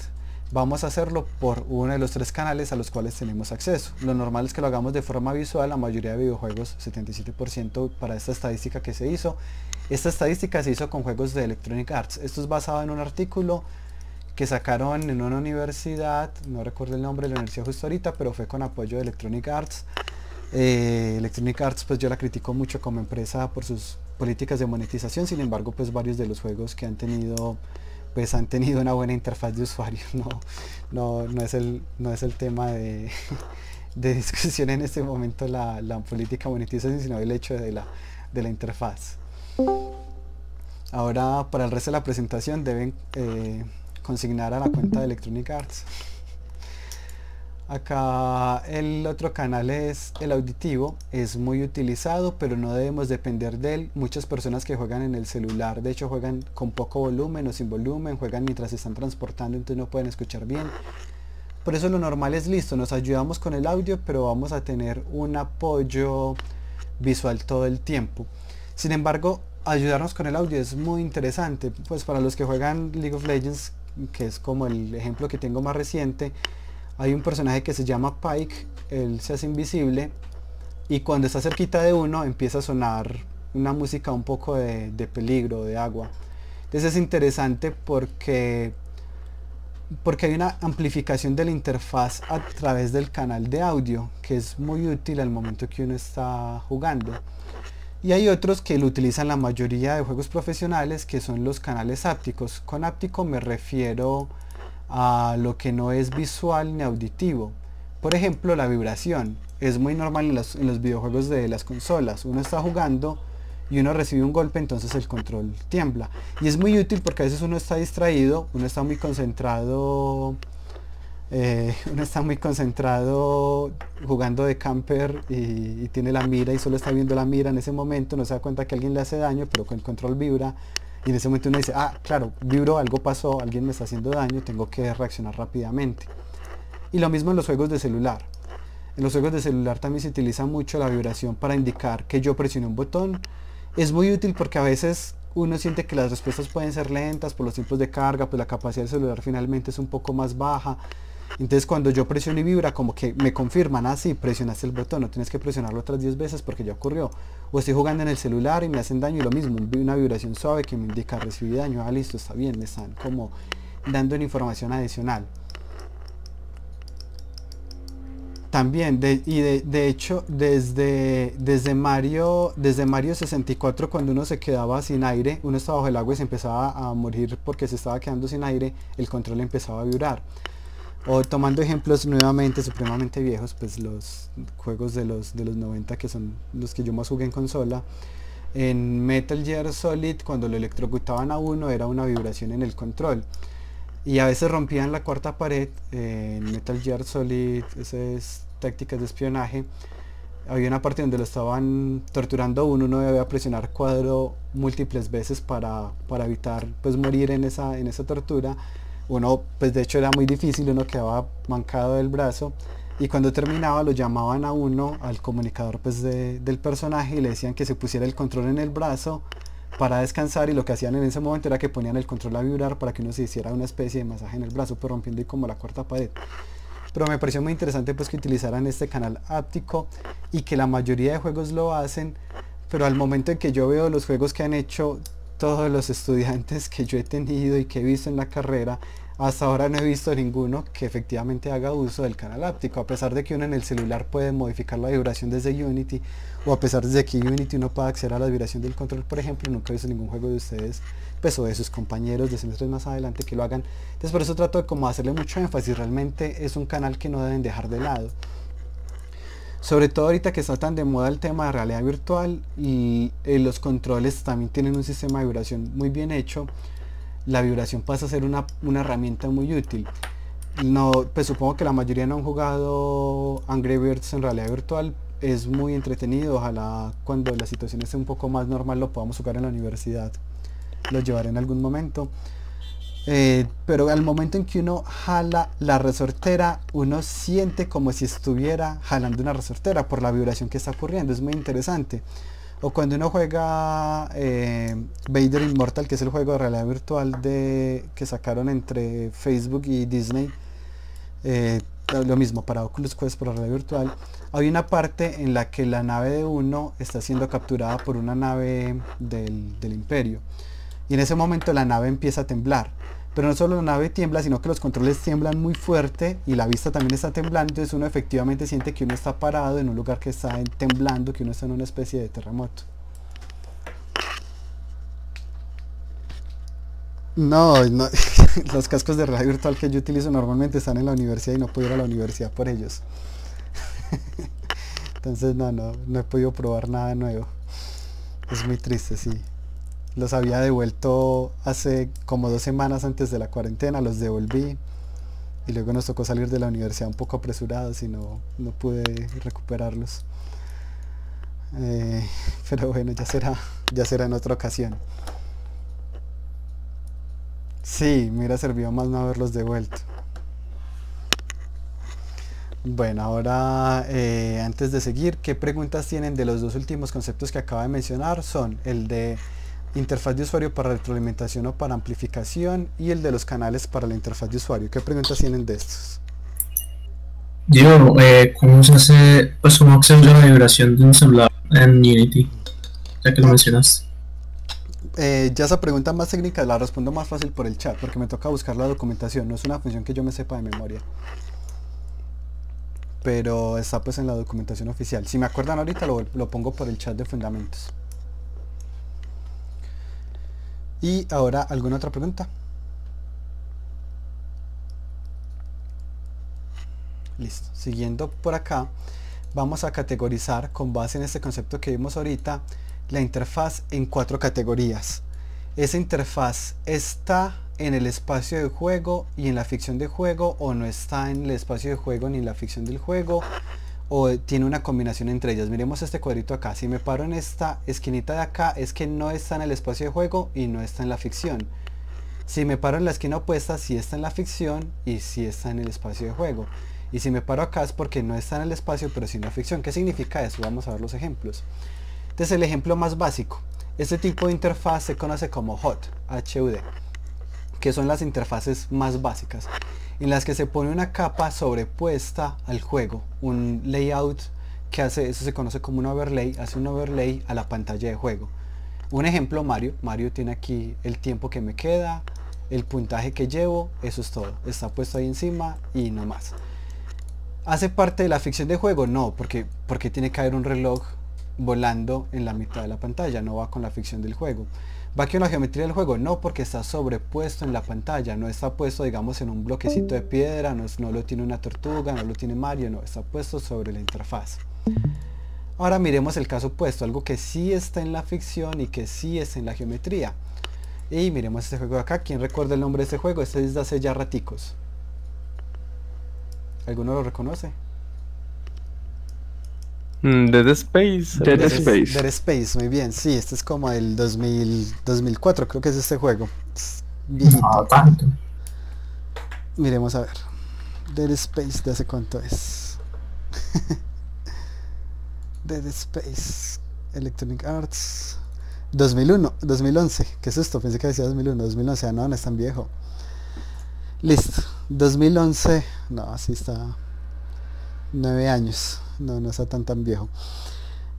vamos a hacerlo por uno de los 3 canales a los cuales tenemos acceso. Lo normal es que lo hagamos de forma visual, la mayoría de videojuegos, 77% para esta estadística que se hizo. Esta estadística se hizo con juegos de Electronic Arts. Esto es basado en un artículo que sacaron en una universidad, no recuerdo el nombre de la universidad justo ahorita, pero fue con apoyo de Electronic Arts. Electronic Arts pues yo la critico mucho como empresa por sus políticas de monetización, sin embargo pues varios de los juegos que han tenido pues han tenido una buena interfaz de usuario. No es el tema de discusión en este momento la política de monetización, sino el hecho de la interfaz. Ahora para el resto de la presentación deben consignar a la cuenta de Electronic Arts. Acá el otro canal es el auditivo, es muy utilizado pero no debemos depender de él. Muchas personas que juegan en el celular de hecho juegan con poco volumen o sin volumen, juegan mientras se están transportando, entonces no pueden escuchar bien. Por eso lo normal es listo, nos ayudamos con el audio pero vamos a tener un apoyo visual todo el tiempo. Sin embargo, ayudarnos con el audio es muy interesante, pues para los que juegan League of Legends, que es como el ejemplo que tengo más reciente, hay un personaje que se llama Pyke, él se hace invisible y cuando está cerquita de uno empieza a sonar una música un poco de peligro, de agua. Entonces es interesante porque hay una amplificación de la interfaz a través del canal de audio, que es muy útil al momento que uno está jugando. Y hay otros que lo utilizan la mayoría de juegos profesionales, que son los canales ápticos. Con áptico me refiero a lo que no es visual ni auditivo. Por ejemplo, la vibración es muy normal en los videojuegos de las consolas. Uno está jugando y uno recibe un golpe, entonces el control tiembla, y es muy útil porque a veces uno está distraído, uno está muy concentrado jugando de camper y tiene la mira y solo está viendo la mira en ese momento, no se da cuenta que alguien le hace daño, pero con el control vibra. Y en ese momento uno dice, ah, claro, vibró, algo pasó, alguien me está haciendo daño, tengo que reaccionar rápidamente. Y lo mismo en los juegos de celular. En los juegos de celular también se utiliza mucho la vibración para indicar que yo presioné un botón. Es muy útil porque a veces uno siente que las respuestas pueden ser lentas por los tiempos de carga, pues la capacidad del celular finalmente es un poco más baja. Entonces cuando yo presiono y vibra, como que me confirman, ah sí, presionaste el botón, no tienes que presionarlo otras 10 veces porque ya ocurrió. O estoy jugando en el celular y me hacen daño y lo mismo, una vibración suave que me indica recibí daño, ah listo, está bien, me están como dando una información adicional. También, de hecho, desde Mario 64, cuando uno se quedaba sin aire, uno estaba bajo el agua y se empezaba a morir porque se estaba quedando sin aire, el control empezaba a vibrar. O tomando ejemplos nuevamente supremamente viejos, pues los juegos de los 90, que son los que yo más jugué en consola. En Metal Gear Solid, cuando lo electrocutaban a uno, era una vibración en el control. Y a veces rompían la cuarta pared. En Metal Gear Solid, esas tácticas de espionaje, había una parte donde lo estaban torturando a uno debía presionar cuadro múltiples veces para evitar pues morir en esa tortura. Uno, pues de hecho era muy difícil, uno quedaba mancado del brazo, y cuando terminaba lo llamaban a uno, al comunicador pues del personaje, y le decían que se pusiera el control en el brazo para descansar, y lo que hacían en ese momento era que ponían el control a vibrar para que uno se hiciera una especie de masaje en el brazo, pues rompiendo ahí como la cuarta pared. Pero me pareció muy interesante pues que utilizaran este canal áptico, y que la mayoría de juegos lo hacen, pero al momento en que yo veo los juegos que han hecho todos los estudiantes que yo he tenido y que he visto en la carrera, hasta ahora no he visto ninguno que efectivamente haga uso del canal áptico, a pesar de que uno en el celular puede modificar la vibración desde Unity, o a pesar de que Unity uno pueda acceder a la vibración del control, por ejemplo. Nunca he visto ningún juego de ustedes, pues, o de sus compañeros de semestres más adelante que lo hagan. Entonces por eso trato de como hacerle mucho énfasis. Realmente es un canal que no deben dejar de lado, sobre todo ahorita que está tan de moda el tema de realidad virtual, y los controles también tienen un sistema de vibración muy bien hecho. La vibración pasa a ser una herramienta muy útil. No, pues supongo que la mayoría no han jugado Angry Birds en realidad virtual. Es muy entretenido. Ojalá cuando la situación esté un poco más normal lo podamos jugar en la universidad. Lo llevaré en algún momento. Pero al momento en que uno jala la resortera, uno siente como si estuviera jalando una resortera por la vibración que está ocurriendo. Es muy interesante. O cuando uno juega Vader Immortal, que es el juego de realidad virtual que sacaron entre Facebook y Disney, lo mismo para Oculus Quest, por la realidad virtual, hay una parte en la que la nave de uno está siendo capturada por una nave del Imperio, y en ese momento la nave empieza a temblar. Pero no solo la nave tiembla, sino que los controles tiemblan muy fuerte y la vista también está temblando. Entonces uno efectivamente siente que uno está parado en un lugar que está temblando, que uno está en una especie de terremoto. No, los cascos de realidad virtual que yo utilizo normalmente están en la universidad y no puedo ir a la universidad por ellos. Entonces no he podido probar nada nuevo. Es muy triste, sí. Los había devuelto hace como 2 semanas antes de la cuarentena, los devolví, y luego nos tocó salir de la universidad un poco apresurados y no pude recuperarlos. Pero bueno, ya será en otra ocasión. Sí, me hubiera servido más no haberlos devuelto. Bueno, ahora antes de seguir, ¿qué preguntas tienen de los 2 últimos conceptos que acabo de mencionar? Son el de interfaz de usuario para retroalimentación o para amplificación, y el de los canales para la interfaz de usuario. ¿Qué preguntas tienen de estos? Yo, ¿cómo se hace, pues cómo accedo yo a la vibración de un celular en Unity? Ya que lo mencionaste. Ya esa pregunta más técnica la respondo más fácil por el chat, porque me toca buscar la documentación. No es una función que yo me sepa de memoria, pero está pues en la documentación oficial. Si me acuerdan ahorita lo pongo por el chat de fundamentos. Y ahora, ¿alguna otra pregunta? Listo. Siguiendo por acá, vamos a categorizar, con base en este concepto que vimos ahorita, la interfaz en 4 categorías. Esa interfaz está en el espacio de juego y en la ficción de juego, o no está en el espacio de juego ni en la ficción del juego, o tiene una combinación entre ellas. Miremos este cuadrito acá. Si me paro en esta esquinita de acá, es que no está en el espacio de juego y no está en la ficción. Si me paro en la esquina opuesta, sí está en la ficción y sí está en el espacio de juego. Y si me paro acá es porque no está en el espacio pero sí en la ficción. ¿Qué significa eso? Vamos a ver los ejemplos. Entonces, el ejemplo más básico. Este tipo de interfaz se conoce como HUD, HUD, que son las interfaces más básicas. en las que se pone una capa sobrepuesta al juego, un layout que hace, eso se conoce como un overlay, hace un overlay a la pantalla de juego. Un ejemplo, Mario tiene aquí el tiempo que me queda, el puntaje que llevo, eso es todo, está puesto ahí encima y no más. ¿Hace parte de la ficción de juego? No, porque tiene que haber un reloj volando en la mitad de la pantalla, no va con la ficción del juego. ¿Va con la geometría del juego? No, porque está sobrepuesto en la pantalla, no está puesto, digamos, en un bloquecito de piedra, no lo tiene una tortuga, no lo tiene Mario, no, está puesto sobre la interfaz. Ahora miremos el caso opuesto, algo que sí está en la ficción y que sí está en la geometría. Y miremos este juego de acá. ¿Quién recuerda el nombre de este juego? Este es de hace ya raticos. ¿Alguno lo reconoce? Dead Space. Dead Space. Dead Space, muy bien. Sí, este es como el 2004, creo que es este juego. Es viejito. No tanto. Miremos a ver. Dead Space, ¿de hace cuánto es? Dead Space, Electronic Arts, 2011, ¿qué es esto? Pensé que decía 2001, 2011, no es tan viejo. Listo, 2011, no, así está, 9 años, no está tan viejo.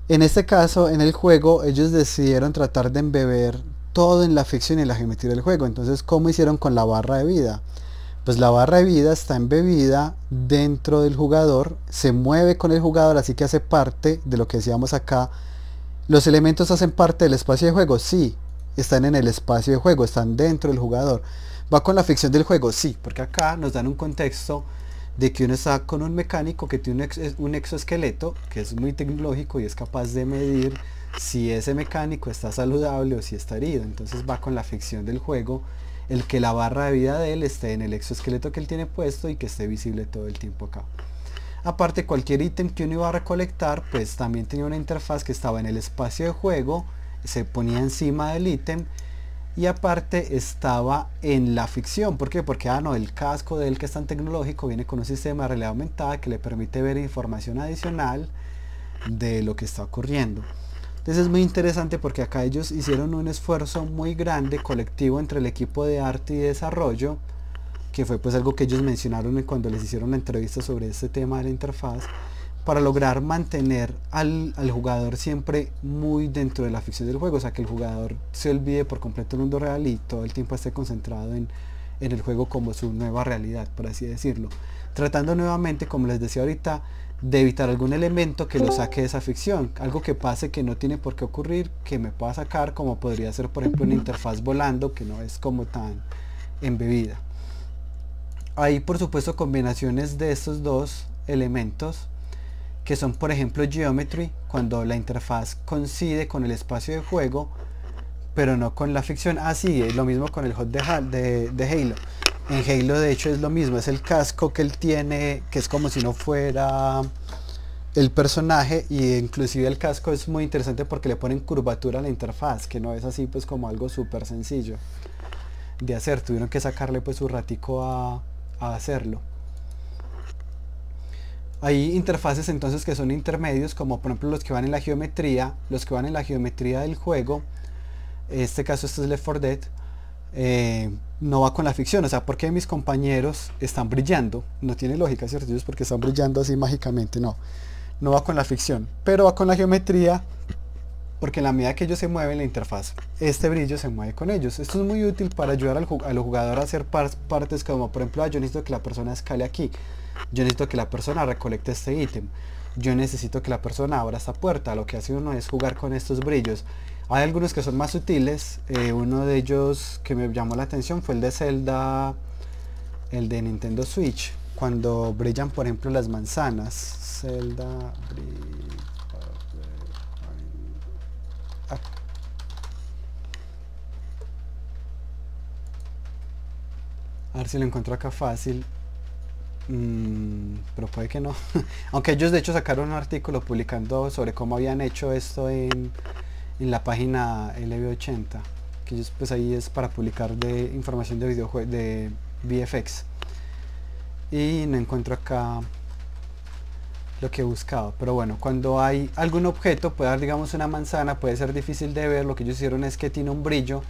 En este caso, en el juego, ellos decidieron tratar de embeber todo en la ficción y en la geometría del juego. Entonces, ¿cómo hicieron con la barra de vida? Pues la barra de vida está embebida dentro del jugador, se mueve con el jugador, así que hace parte de lo que decíamos acá. ¿Los elementos hacen parte del espacio de juego? Sí, están en el espacio de juego, están dentro del jugador. ¿Va con la ficción del juego? Sí, porque acá nos dan un contexto de que uno está con un mecánico que tiene un exoesqueleto, que es muy tecnológico y es capaz de medir si ese mecánico está saludable o si está herido. Entonces va con la ficción del juego, el que la barra de vida de él esté en el exoesqueleto que él tiene puesto y que esté visible todo el tiempo acá. Aparte, cualquier ítem que uno iba a recolectar, pues también tenía una interfaz que estaba en el espacio de juego, se ponía encima del ítem y aparte estaba en la ficción. ¿Por qué? Porque el casco de él, que es tan tecnológico, viene con un sistema de realidad aumentada que le permite ver información adicional de lo que está ocurriendo. Entonces es muy interesante porque acá ellos hicieron un esfuerzo muy grande colectivo entre el equipo de arte y desarrollo, que fue pues algo que ellos mencionaron cuando les hicieron la entrevista sobre este tema de la interfaz, para lograr mantener al jugador siempre muy dentro de la ficción del juego, o sea que el jugador se olvide por completo del mundo real y todo el tiempo esté concentrado en el juego como su nueva realidad, por así decirlo, tratando nuevamente, como les decía ahorita, de evitar algún elemento que lo saque de esa ficción, algo que pase que no tiene por qué ocurrir, que me pueda sacar, como podría ser por ejemplo una interfaz volando que no es como tan embebida. Hay por supuesto combinaciones de estos dos elementos, que son por ejemplo geometry, cuando la interfaz coincide con el espacio de juego pero no con la ficción. Sí, es lo mismo con el HUD de Halo. En Halo de hecho es lo mismo, es el casco que él tiene, que es como si no fuera el personaje, y inclusive el casco es muy interesante porque le ponen curvatura a la interfaz, que no es así pues como algo súper sencillo de hacer, tuvieron que sacarle pues un ratico a hacerlo. Hay interfaces entonces que son intermedios, como por ejemplo los que van en la geometría, del juego. En este caso este es Left 4 Dead. No va con la ficción, o sea, porque mis compañeros están brillando, no tiene lógica, ¿cierto? Ellos porque están brillando así mágicamente, no va con la ficción, pero va con la geometría, porque en la medida que ellos se mueven la interfaz, este brillo se mueve con ellos. Esto es muy útil para ayudar al jugador a hacer partes como por ejemplo, yo necesito que la persona escale aquí, yo necesito que la persona recolecte este ítem, yo necesito que la persona abra esta puerta. Lo que hace uno es jugar con estos brillos. Hay algunos que son más sutiles, uno de ellos que me llamó la atención fue el de Zelda, el de Nintendo Switch, cuando brillan por ejemplo las manzanas. Zelda a ver si lo encuentro acá fácil, pero puede que no. Aunque ellos de hecho sacaron un artículo publicando sobre cómo habían hecho esto en la página LB80, que ellos pues ahí es para publicar de información de videojuegos, de VFX, y no encuentro acá lo que he buscado. Pero bueno, cuando hay algún objeto, puede dar digamos una manzana, puede ser difícil de ver. Lo que ellos hicieron es que tiene un brillo,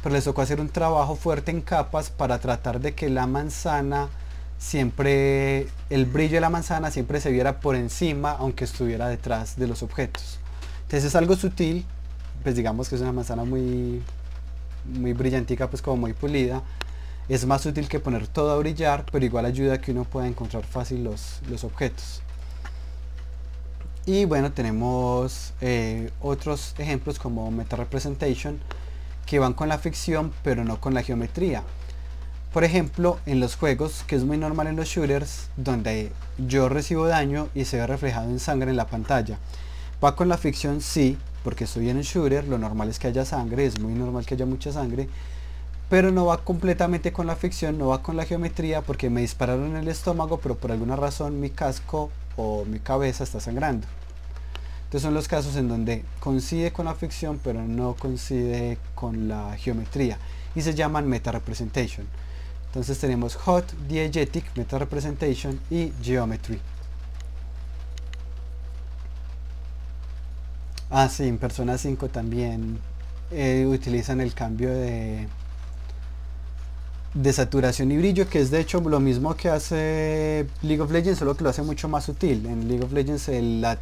pero les tocó hacer un trabajo fuerte en capas para tratar de que la manzana siempre el brillo de la manzana siempre se viera por encima aunque estuviera detrás de los objetos. Entonces es algo sutil, pues digamos que es una manzana muy brillantica, pues como muy pulida. Es más útil que poner todo a brillar, pero igual ayuda a que uno pueda encontrar fácil los objetos. Y bueno, tenemos otros ejemplos como Meta Representation, que van con la ficción pero no con la geometría. Por ejemplo, en los juegos, que es muy normal en los shooters, donde yo recibo daño y se ve reflejado en sangre en la pantalla. Va con la ficción, sí, porque estoy en un shooter, lo normal es que haya sangre, es muy normal que haya mucha sangre, pero no va completamente con la ficción, no va con la geometría, porque me dispararon en el estómago, pero por alguna razón mi casco o mi cabeza está sangrando. Entonces son los casos en donde coincide con la ficción, pero no coincide con la geometría, y se llaman Meta Representation. Entonces tenemos Hot, Diegetic, Meta Representation y Geometry. Ah, sí, en Persona 5 también utilizan el cambio de saturación y brillo, que es de hecho lo mismo que hace League of Legends, solo que lo hace mucho más sutil. En League of Legends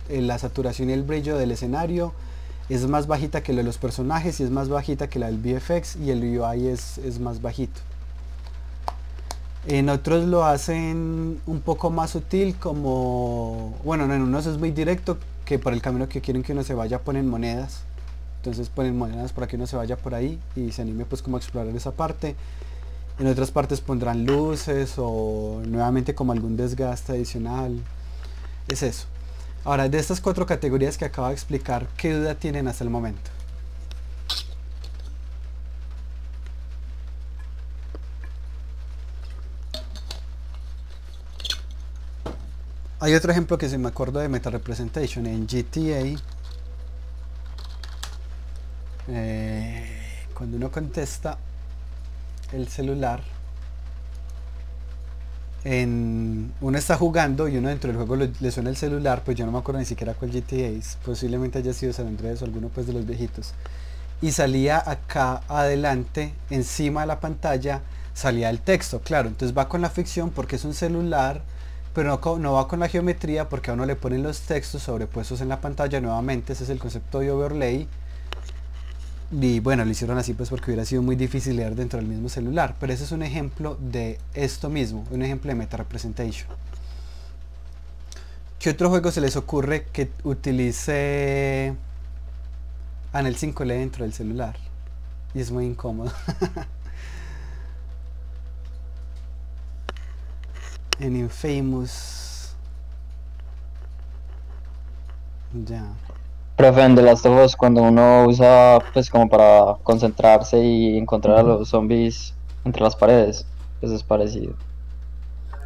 la saturación y el brillo del escenario es más bajita que lo de los personajes y es más bajita que la del VFX, y el UI es más bajito. En otros lo hacen un poco más sutil, como, bueno, en unos es muy directo, que por el camino que quieren que uno se vaya ponen monedas. Entonces ponen monedas para que uno se vaya por ahí y se anime pues como a explorar esa parte. En otras partes pondrán luces o nuevamente como algún desgaste adicional. Es eso. Ahora, de estas 4 categorías que acabo de explicar, ¿qué duda tienen hasta el momento? Hay otro ejemplo que se me acuerdo de Meta Representation en GTA. Cuando uno contesta el celular, uno está jugando y uno dentro del juego le suena el celular, pues yo no me acuerdo ni siquiera cuál GTA es, posiblemente haya sido San Andreas o alguno pues de los viejitos, y salía acá adelante, encima de la pantalla, salía el texto, claro, entonces va con la ficción porque es un celular, pero no va con la geometría porque a uno le ponen los textos sobrepuestos en la pantalla nuevamente. Ese es el concepto de overlay. Y bueno, lo hicieron así pues porque hubiera sido muy difícil leer dentro del mismo celular, pero ese es un ejemplo de esto mismo, un ejemplo de Meta Representation. ¿Qué otro juego se les ocurre que utilice en el 5 lee dentro del celular? Y es muy incómodo. En Infamous. Ya. Profe, en The Last of Us, cuando uno usa pues como para concentrarse y encontrar a los zombies entre las paredes, pues es parecido.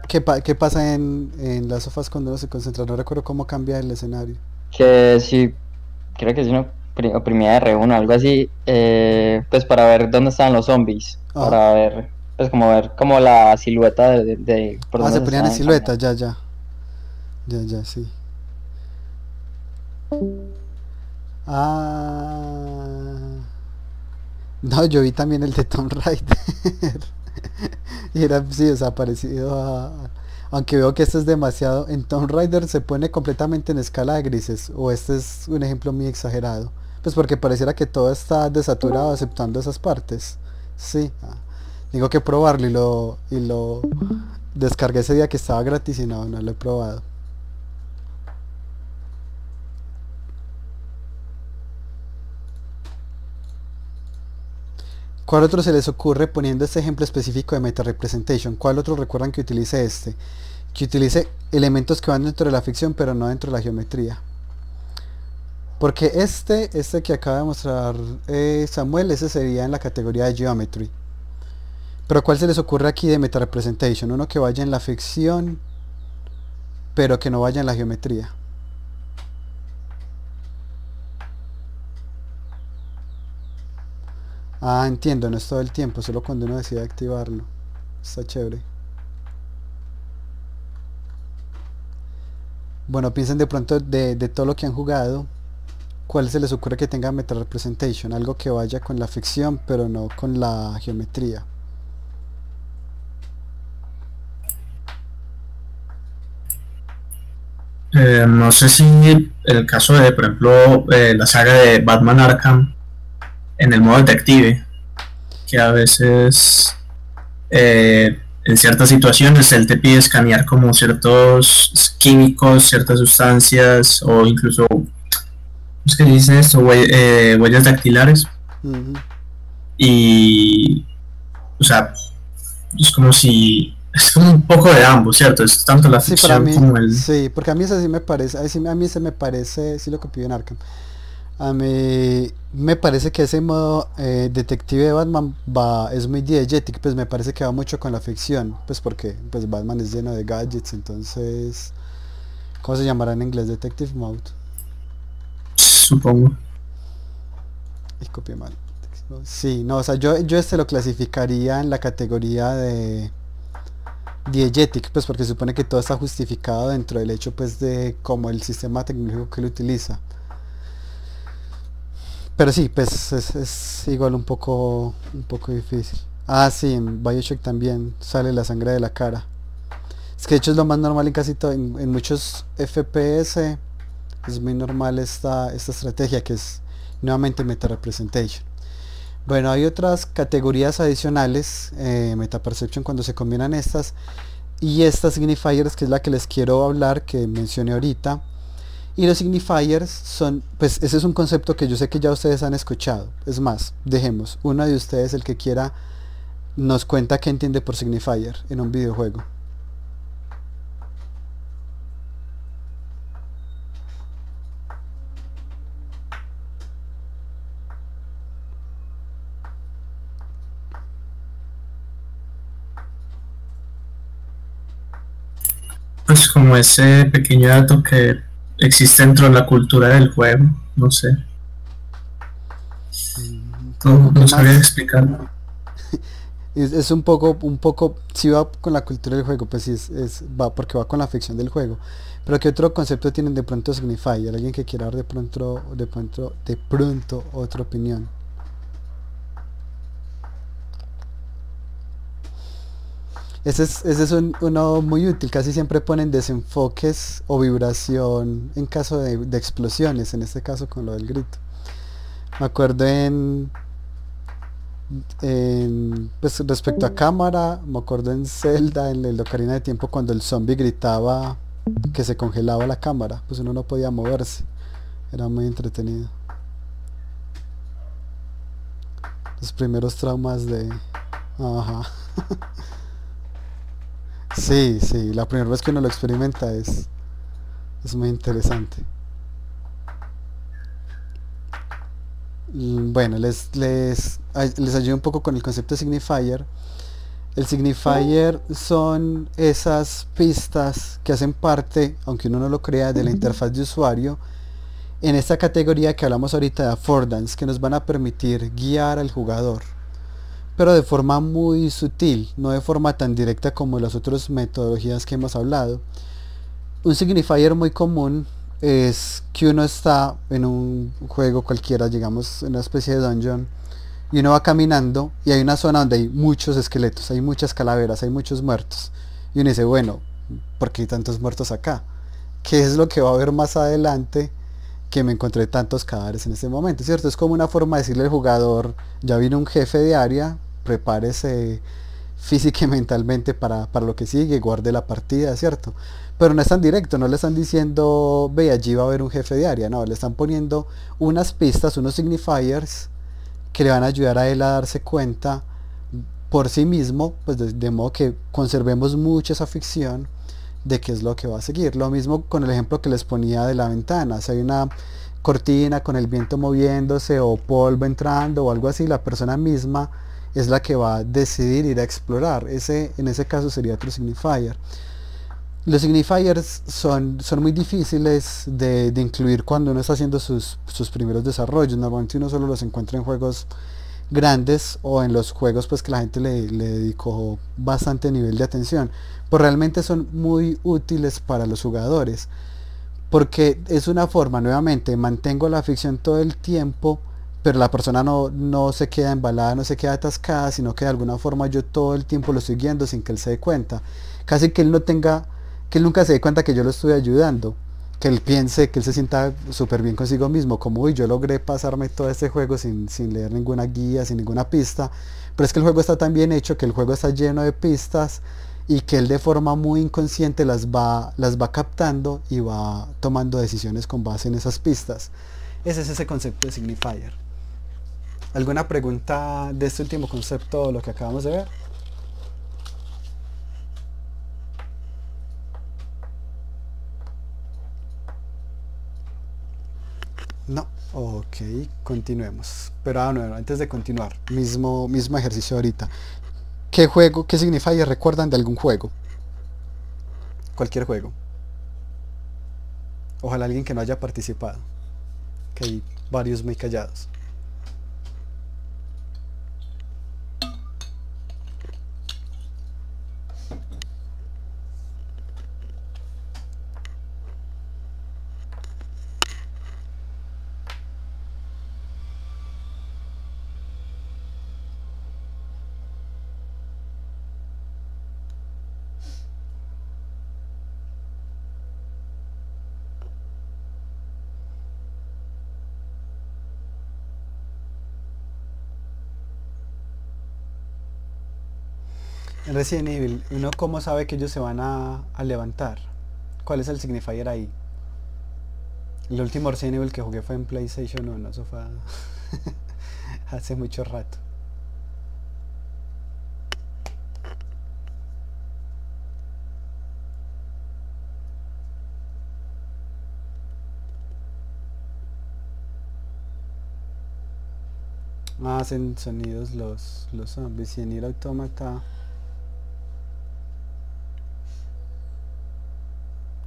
¿Qué pasa en las sofás cuando uno se concentra? No recuerdo cómo cambia el escenario. Que si, creo que si uno oprimía R1 algo así, pues para ver dónde estaban los zombies, para ver, pues como ver como la silueta de por se dónde ponían en estaban silueta, caminando. ya, sí. No, yo vi también el de Tomb Raider. Y era, sí, o sea, parecido a... Aunque veo que este es demasiado... En Tomb Raider se pone completamente en escala de grises. O este es un ejemplo muy exagerado. Pues porque pareciera que todo está desaturado aceptando esas partes. Sí. Tengo que probarlo y lo descargué ese día que estaba gratis y no lo he probado. ¿Cuál otro se les ocurre poniendo este ejemplo específico de Meta Representation? ¿Cuál otro recuerdan que utilice este? Que utilice elementos que van dentro de la ficción pero no dentro de la geometría. Porque este que acaba de mostrar Samuel, ese sería en la categoría de Geometry. Pero ¿cuál se les ocurre aquí de Meta Representation? Uno que vaya en la ficción pero que no vaya en la geometría. Entiendo, no es todo el tiempo, solo cuando uno decide activarlo. Está chévere. Bueno, piensen de pronto de todo lo que han jugado, ¿cuál se les ocurre que tenga Meta Representation? Algo que vaya con la ficción, pero no con la geometría. No sé si el caso de, por ejemplo, la saga de Batman Arkham en el modo detective, que a veces en ciertas situaciones él te pide escanear como ciertos químicos, ciertas sustancias o incluso, ¿cómo es que dice esto? Huellas dactilares. Ujú. Y, o sea, es como si, es como un poco de ambos, ¿cierto? Es tanto la Sí, para ficción mí, como el... sí, porque a mí eso sí me parece, a mí se me parece, sí lo copié en Arkham. A mí me parece que ese modo detective de Batman es muy diegetic, pues me parece que va mucho con la ficción, pues porque pues Batman es lleno de gadgets, entonces, ¿cómo se llamará en inglés? Detective Mode. Supongo. Y copié mal. Sí, no, o sea, yo este lo clasificaría en la categoría de diegetic, pues porque supone que todo está justificado dentro del hecho pues de como el sistema tecnológico que él utiliza. Pero sí, pues es igual un poco difícil. Ah, sí, en BioShock también sale la sangre de la cara. Es que de hecho es lo más normal en casi todo, en muchos FPS es muy normal esta estrategia que es nuevamente meta representation. Bueno, hay otras categorías adicionales, meta perception cuando se combinan estas y estas signifiers, que es la que les quiero hablar, que mencioné ahorita. Y los signifiers son, pues ese es un concepto que yo sé que ya ustedes han escuchado. Es más, dejemos, uno de ustedes, el que quiera, nos cuenta qué entiende por signifier en un videojuego. Pues como ese pequeño dato que existe dentro de la cultura del juego, no sé, no ¿Qué sabría más? explicarlo. Es un poco, si va con la cultura del juego, pues sí, va porque va con la ficción del juego. Pero ¿qué otro concepto tienen de pronto signifier? Alguien que quiera dar de pronto otra opinión. Ese es uno muy útil, casi siempre ponen desenfoques o vibración en caso de explosiones, en este caso con lo del grito. Me acuerdo pues respecto a cámara, me acuerdo en Zelda, en el Ocarina de Tiempo, cuando el zombie gritaba que se congelaba la cámara, pues uno no podía moverse, era muy entretenido. Los primeros traumas de... Ajá. Sí, sí, la primera vez que uno lo experimenta es muy interesante. Bueno, les ayudo un poco con el concepto de signifier. El signifier son esas pistas que hacen parte, aunque uno no lo crea, de la interfaz de usuario en esta categoría que hablamos ahorita de affordance, que nos van a permitir guiar al jugador, pero de forma muy sutil, no de forma tan directa como las otras metodologías que hemos hablado. Un signifier muy común es que uno está en un juego cualquiera, digamos en una especie de dungeon, y uno va caminando y hay una zona donde hay muchos esqueletos, hay muchas calaveras, hay muchos muertos. Y uno dice, bueno, ¿por qué hay tantos muertos acá? ¿Qué es lo que va a haber más adelante que me encontré tantos cadáveres en este momento? ¿Cierto? Es como una forma de decirle al jugador, ya vino un jefe de área, prepárese física y mentalmente para lo que sigue, guarde la partida, ¿cierto? Pero no es tan directo, no le están diciendo, ve, allí va a haber un jefe de área, no, le están poniendo unas pistas, unos signifiers que le van a ayudar a él a darse cuenta por sí mismo, pues de modo que conservemos mucho esa ficción de qué es lo que va a seguir. Lo mismo con el ejemplo que les ponía de la ventana, si hay una cortina con el viento moviéndose o polvo entrando o algo así, la persona misma es la que va a decidir ir a explorar. En ese caso sería otro signifier. Los signifiers son muy difíciles de incluir cuando uno está haciendo sus primeros desarrollos. Normalmente uno solo los encuentra en juegos grandes o en los juegos pues que la gente le dedicó bastante nivel de atención. Pues realmente son muy útiles para los jugadores, porque es una forma, nuevamente, mantengo la ficción todo el tiempo, pero la persona no se queda embalada, no se queda atascada, sino que de alguna forma yo todo el tiempo lo estoy guiando sin que él se dé cuenta. Casi que él nunca se dé cuenta que yo lo estoy ayudando. que él piense, que él se sienta súper bien consigo mismo, como uy, yo logré pasarme todo este juego sin leer ninguna guía, sin ninguna pista, pero es que el juego está tan bien hecho, que el juego está lleno de pistas y que él de forma muy inconsciente las va captando y va tomando decisiones con base en esas pistas. Ese es ese concepto de signifier. ¿Alguna pregunta de este último concepto, lo que acabamos de ver? No, ok, continuemos. Pero bueno, antes de continuar, mismo ejercicio ahorita. ¿Qué juego, qué signifier recuerdan de algún juego? Cualquier juego. Ojalá alguien que no haya participado. Que hay varios muy callados. En Resident Evil, ¿uno cómo sabe que ellos se van a levantar? ¿Cuál es el signifier ahí? El último Resident Evil que jugué fue en PlayStation 1, eso fue hace mucho rato. Hacen sonidos los zombies y en Nier Automata.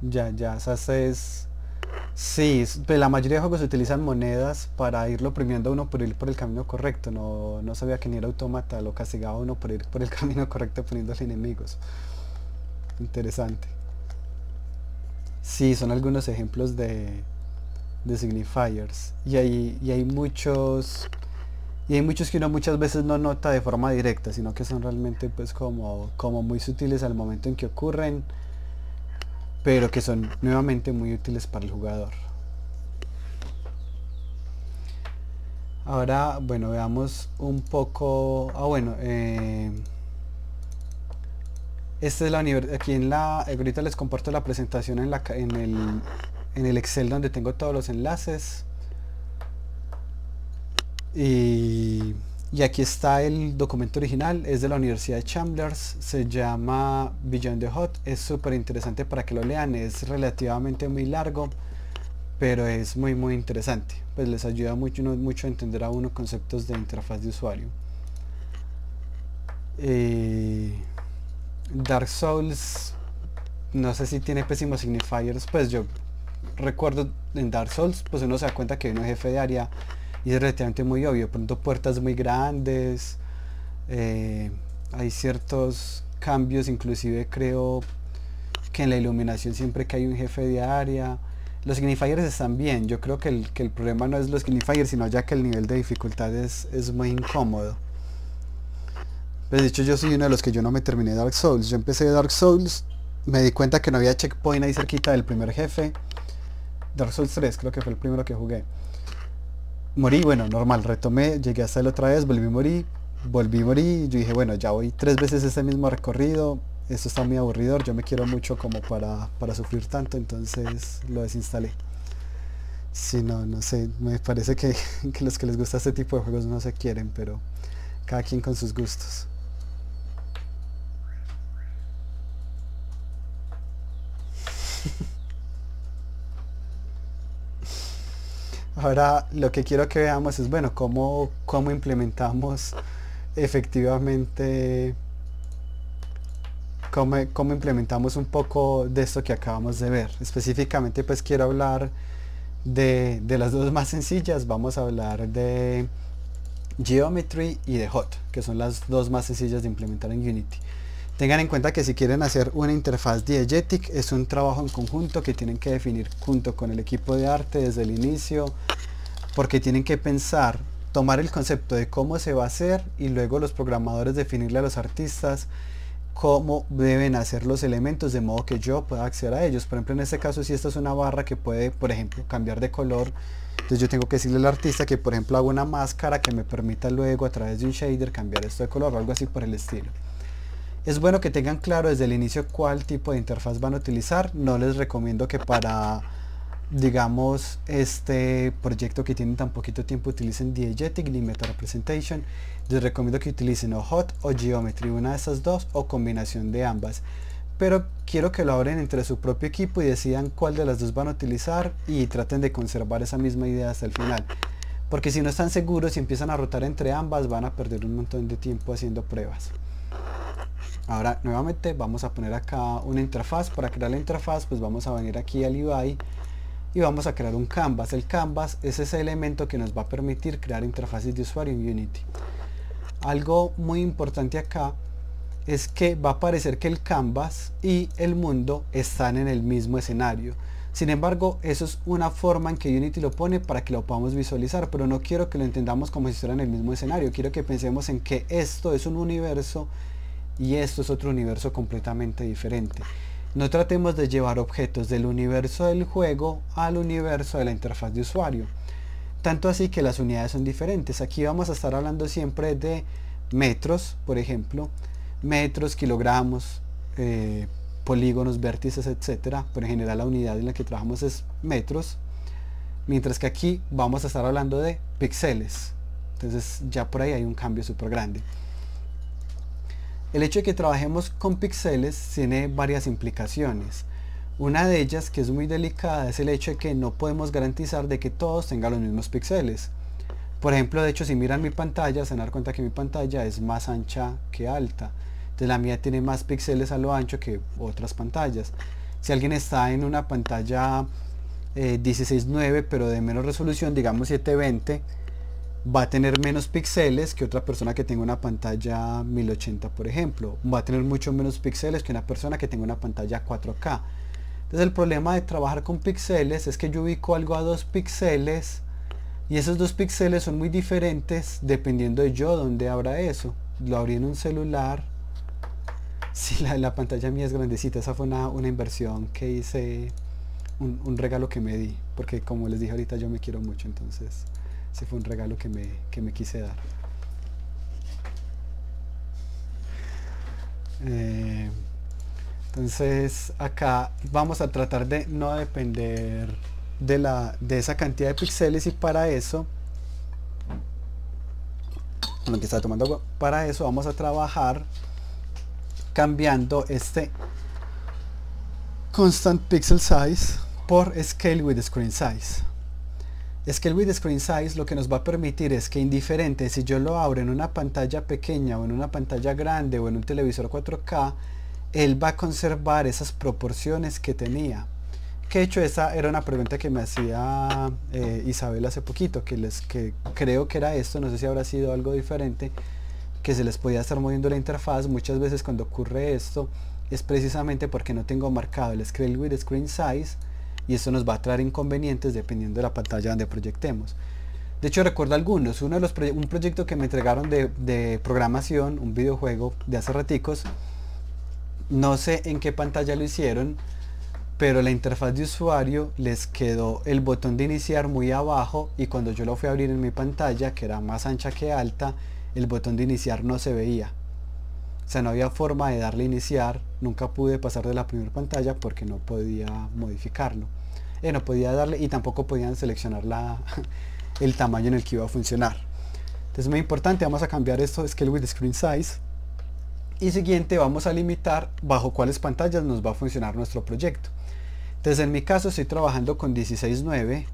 Ya, esa es... Sí, pues la mayoría de juegos utilizan monedas para irlo premiando a uno por ir por el camino correcto. No sabía que ni era Automata lo castigaba a uno por ir por el camino correcto poniéndole enemigos. Interesante. Sí, son algunos ejemplos de signifiers. Y hay muchos... Y hay muchos que uno muchas veces no nota de forma directa, sino que son realmente pues como muy sutiles al momento en que ocurren, pero que son nuevamente muy útiles para el jugador. Ahora, bueno, veamos un poco... esta es la universidad. Aquí ahorita les comparto la presentación en el Excel donde tengo todos los enlaces. Y aquí está el documento original, es de la Universidad de Chandler's, se llama Beyond the Hot, es súper interesante para que lo lean, es relativamente muy largo, pero es muy interesante, pues les ayuda mucho a entender a uno conceptos de interfaz de usuario. Dark Souls, no sé si tiene pésimos signifiers, pues yo recuerdo en Dark Souls, pues uno se da cuenta que hay un jefe de área y es relativamente muy obvio, pronto puertas muy grandes, hay ciertos cambios, inclusive creo que en la iluminación siempre que hay un jefe de área, los signifiers están bien, yo creo que el problema no es los signifiers, sino ya que el nivel de dificultad es muy incómodo. Pues de hecho yo soy uno de los que yo no me terminé Dark Souls, yo empecé Dark Souls, me di cuenta que no había checkpoint ahí cerquita del primer jefe, Dark Souls 3 creo que fue el primero que jugué. Morí, bueno, normal, retomé, llegué hasta él otra vez, volví a morir, yo dije, bueno, ya voy 3 veces este mismo recorrido, esto está muy aburridor, yo me quiero mucho como para sufrir tanto, entonces lo desinstalé. Sí, no sé, me parece que los que les gusta este tipo de juegos no se quieren, pero cada quien con sus gustos. Ahora lo que quiero que veamos es, bueno, cómo implementamos efectivamente, cómo implementamos un poco de esto que acabamos de ver. Específicamente pues quiero hablar de las dos más sencillas, vamos a hablar de Geometry y de Hot, que son las dos más sencillas de implementar en Unity. Tengan en cuenta que si quieren hacer una interfaz diegetic es un trabajo en conjunto que tienen que definir junto con el equipo de arte desde el inicio, porque tienen que pensar, tomar el concepto de cómo se va a hacer y luego los programadores definirle a los artistas cómo deben hacer los elementos de modo que yo pueda acceder a ellos. Por ejemplo, en este caso, si esta es una barra que puede, por ejemplo, cambiar de color, entonces yo tengo que decirle al artista que, por ejemplo, hago una máscara que me permita luego a través de un shader cambiar esto de color o algo así por el estilo. Es bueno que tengan claro desde el inicio cuál tipo de interfaz van a utilizar. No les recomiendo que para, digamos, este proyecto que tienen tan poquito tiempo utilicen Diegetic ni Meta Representation. Les recomiendo que utilicen o Hot o Geometry, una de estas dos o combinación de ambas. Pero quiero que lo abren entre su propio equipo y decidan cuál de las dos van a utilizar y traten de conservar esa misma idea hasta el final. Porque si no están seguros y empiezan a rotar entre ambas, van a perder un montón de tiempo haciendo pruebas. Ahora nuevamente vamos a poner acá una interfaz. Para crear la interfaz pues vamos a venir aquí al UI y vamos a crear un canvas. El canvas es ese elemento que nos va a permitir crear interfaces de usuario en Unity. Algo muy importante acá es que va a parecer que el canvas y el mundo están en el mismo escenario. Sin embargo, eso es una forma en que Unity lo pone para que lo podamos visualizar, pero no quiero que lo entendamos como si estuviera en el mismo escenario. Quiero que pensemos en que esto es un universo y esto es otro universo completamente diferente. No tratemos de llevar objetos del universo del juego al universo de la interfaz de usuario. Tanto así que las unidades son diferentes. Aquí vamos a estar hablando siempre de metros, por ejemplo. Metros, kilogramos, polígonos, vértices, etcétera. Pero en general la unidad en la que trabajamos es metros. Mientras que aquí vamos a estar hablando de píxeles. Entonces ya por ahí hay un cambio súper grande. El hecho de que trabajemos con píxeles tiene varias implicaciones. Una de ellas, que es muy delicada, es el hecho de que no podemos garantizar de que todos tengan los mismos píxeles. Por ejemplo, de hecho, si miran mi pantalla, se van a dar cuenta que mi pantalla es más ancha que alta. Entonces la mía tiene más píxeles a lo ancho que otras pantallas. Si alguien está en una pantalla 16:9 pero de menos resolución, digamos 720, va a tener menos píxeles que otra persona que tenga una pantalla 1080, por ejemplo. Va a tener mucho menos píxeles que una persona que tenga una pantalla 4K. Entonces el problema de trabajar con píxeles es que yo ubico algo a 2 píxeles y esos 2 píxeles son muy diferentes dependiendo de yo dónde abra eso. Lo abrí en un celular. Si la pantalla mía es grandecita, esa fue una inversión que hice, un regalo que me di, porque como les dije ahorita yo me quiero mucho, entonces ese fue un regalo que me quise dar. Entonces acá vamos a tratar de no depender de esa cantidad de píxeles y para eso, lo que está tomando agua, para eso vamos a trabajar cambiando este constant pixel size por scale with screen size. Scale with Screen Size lo que nos va a permitir es que indiferente si yo lo abro en una pantalla pequeña o en una pantalla grande o en un televisor 4K, él va a conservar esas proporciones que tenía. Que de hecho esa era una pregunta que me hacía Isabel hace poquito, que creo que era esto, no sé si habrá sido algo diferente, que se les podía estar moviendo la interfaz. Muchas veces cuando ocurre esto es precisamente porque no tengo marcado el Scale with Screen Size, y esto nos va a traer inconvenientes dependiendo de la pantalla donde proyectemos. De hecho recuerdo algunos, un proyecto que me entregaron de programación, un videojuego de hace raticos, no sé en qué pantalla lo hicieron, pero la interfaz de usuario les quedó el botón de iniciar muy abajo y cuando yo lo fui a abrir en mi pantalla, que era más ancha que alta, el botón de iniciar no se veía. O sea, no había forma de darle iniciar. Nunca pude pasar de la primera pantalla porque no podía modificarlo. No podía darle y tampoco podían seleccionar el tamaño en el que iba a funcionar. Entonces es muy importante, vamos a cambiar esto, Scale with Screen Size. Y siguiente, vamos a limitar bajo cuáles pantallas nos va a funcionar nuestro proyecto. Entonces en mi caso estoy trabajando con 16:9,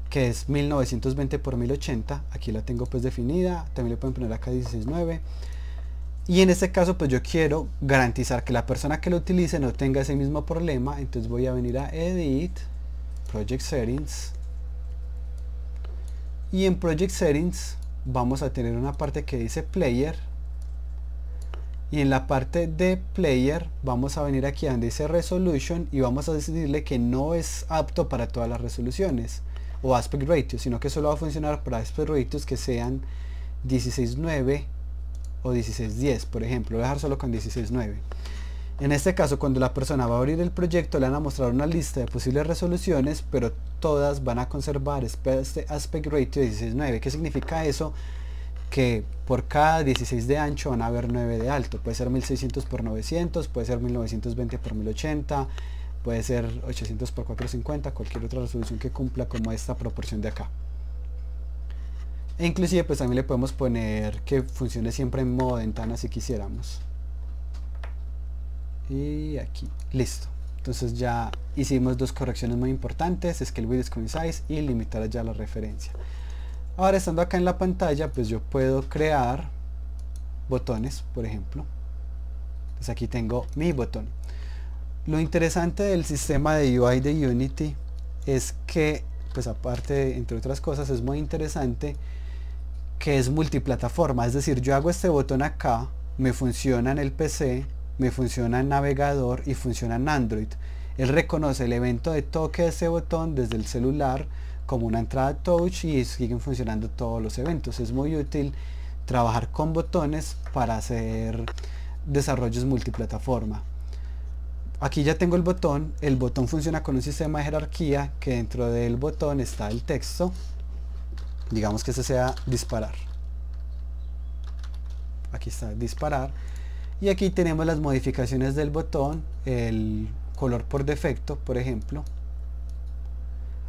que es 1920 por 1080. Aquí la tengo pues definida, también le pueden poner acá 16:9. Y en este caso pues yo quiero garantizar que la persona que lo utilice no tenga ese mismo problema. Entonces voy a venir a Edit, Project Settings, y en Project Settings vamos a tener una parte que dice Player, y en la parte de Player vamos a venir aquí donde dice Resolution y vamos a decirle que no es apto para todas las resoluciones o Aspect Ratio, sino que solo va a funcionar para Aspect Ratios que sean 16:9 o 1610, por ejemplo. Voy a dejar solo con 16.9. En este caso, cuando la persona va a abrir el proyecto, le van a mostrar una lista de posibles resoluciones, pero todas van a conservar este aspect ratio 16.9. ¿Qué significa eso? Que por cada 16 de ancho van a haber 9 de alto. Puede ser 1600 por 900, puede ser 1920 por 1080, puede ser 800 por 450, cualquier otra resolución que cumpla como esta proporción de acá. E inclusive pues también le podemos poner que funcione siempre en modo ventana si quisiéramos. Y aquí, listo. Entonces ya hicimos dos correcciones muy importantes, Scale with Screen Size y limitar ya la referencia. Ahora, estando acá en la pantalla, pues yo puedo crear botones, por ejemplo. Entonces aquí tengo mi botón. Lo interesante del sistema de UI de Unity es que, pues aparte, entre otras cosas, es muy interesante que es multiplataforma. Es decir, yo hago este botón acá, me funciona en el PC, me funciona en navegador y funciona en Android. Él reconoce el evento de toque de ese botón desde el celular como una entrada touch y siguen funcionando todos los eventos. Es muy útil trabajar con botones para hacer desarrollos multiplataforma. Aquí ya tengo el botón funciona con un sistema de jerarquía que dentro del botón está el texto. Digamos que ese sea disparar. Aquí está disparar. Y aquí tenemos las modificaciones del botón, el color por defecto, por ejemplo.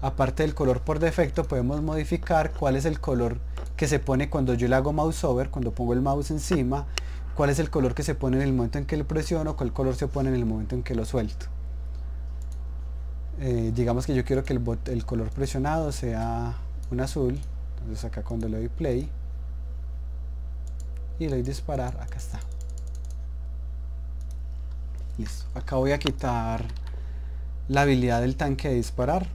Aparte del color por defecto, podemos modificar cuál es el color que se pone cuando yo le hago mouse over, cuando pongo el mouse encima, cuál es el color que se pone en el momento en que lo presiono, cuál color se pone en el momento en que lo suelto. Digamos que yo quiero que el color presionado sea un azul, entonces acá cuando le doy play y le doy disparar, acá está. Listo. Acá voy a quitar la habilidad del tanque de disparar.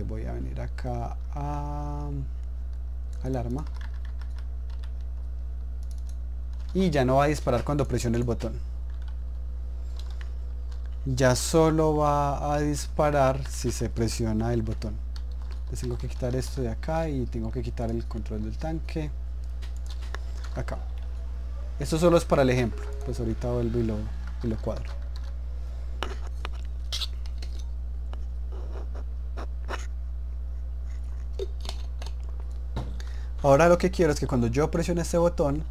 Voy a venir acá al arma y ya no va a disparar cuando presione el botón. Ya solo va a disparar si se presiona el botón. Entonces tengo que quitar esto de acá y tengo que quitar el control del tanque acá. Esto solo es para el ejemplo, pues ahorita vuelvo y lo cuadro. Ahora lo que quiero es que cuando yo presione este botón,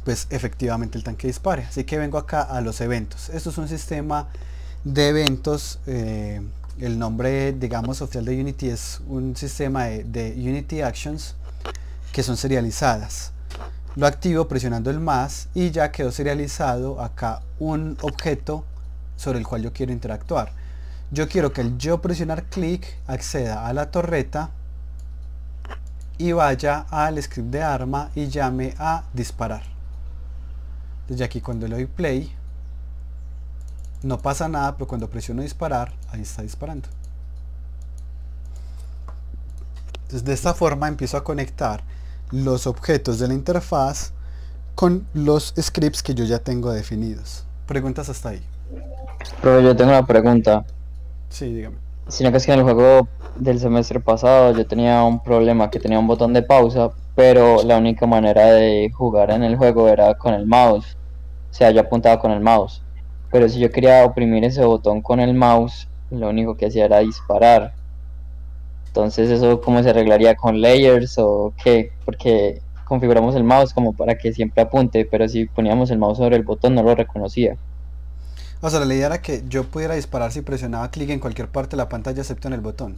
pues efectivamente el tanque dispare. Así que vengo acá a los eventos. Esto es un sistema de eventos. El nombre, digamos, oficial de Unity es un sistema de Unity Actions que son serializadas. Lo activo presionando el más y ya quedó serializado acá un objeto sobre el cual yo quiero interactuar. Yo quiero que al yo presionar clic acceda a la torreta y vaya al script de arma y llame a disparar. Desde aquí cuando le doy play no pasa nada, pero cuando presiono disparar, ahí está disparando. Entonces de esta forma empiezo a conectar los objetos de la interfaz con los scripts que yo ya tengo definidos. ¿Preguntas hasta ahí? Pero yo tengo una pregunta. Sí, dígame. Sino que es que en el juego del semestre pasado yo tenía un problema, que tenía un botón de pausa, pero la única manera de jugar en el juego era con el mouse. O sea, yo apuntaba con el mouse. Pero si yo quería oprimir ese botón con el mouse, lo único que hacía era disparar. Entonces, ¿eso cómo se arreglaría con layers o qué? Porque configuramos el mouse como para que siempre apunte, pero si poníamos el mouse sobre el botón no lo reconocía. O sea, la idea era que yo pudiera disparar si presionaba clic en cualquier parte de la pantalla excepto en el botón.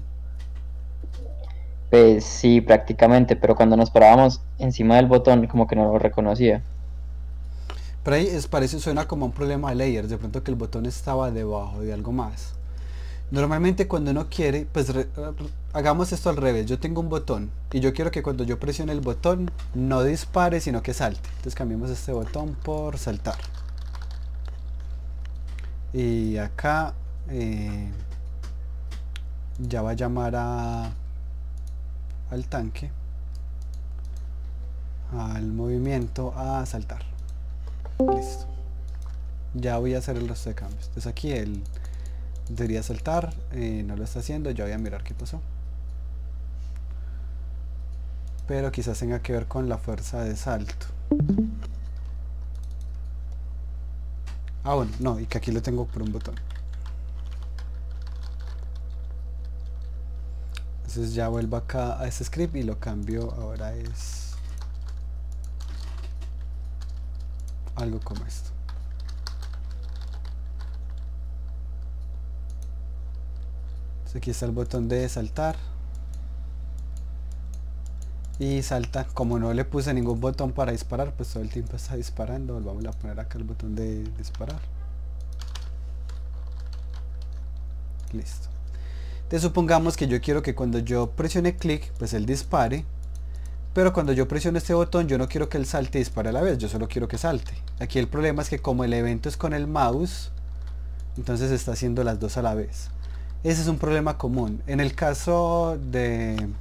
Pues sí, prácticamente, pero cuando nos parábamos encima del botón como que no lo reconocía. Pero ahí parece, suena como un problema de layers, de pronto que el botón estaba debajo de algo más. Normalmente cuando uno quiere, pues hagamos esto al revés. Yo tengo un botón y yo quiero que cuando yo presione el botón no dispare sino que salte. Entonces cambiamos este botón por saltar. Y acá ya va a llamar al tanque, al movimiento, a saltar. Listo. Ya voy a hacer el resto de cambios. Entonces aquí él debería saltar, no lo está haciendo. Ya voy a mirar qué pasó, pero quizás tenga que ver con la fuerza de salto. Ah, bueno, no, y que aquí lo tengo por un botón. Entonces ya vuelvo acá a este script y lo cambio, ahora es algo como esto. Entonces aquí está el botón de saltar. Y salta, como no le puse ningún botón para disparar, pues todo el tiempo está disparando. Volvamos a poner acá el botón de disparar. Listo. Entonces supongamos que yo quiero que cuando yo presione clic, pues él dispare. Pero cuando yo presiono este botón, yo no quiero que él salte y dispare a la vez, yo solo quiero que salte. Aquí el problema es que como el evento es con el mouse, entonces está haciendo las dos a la vez. Ese es un problema común. En el caso de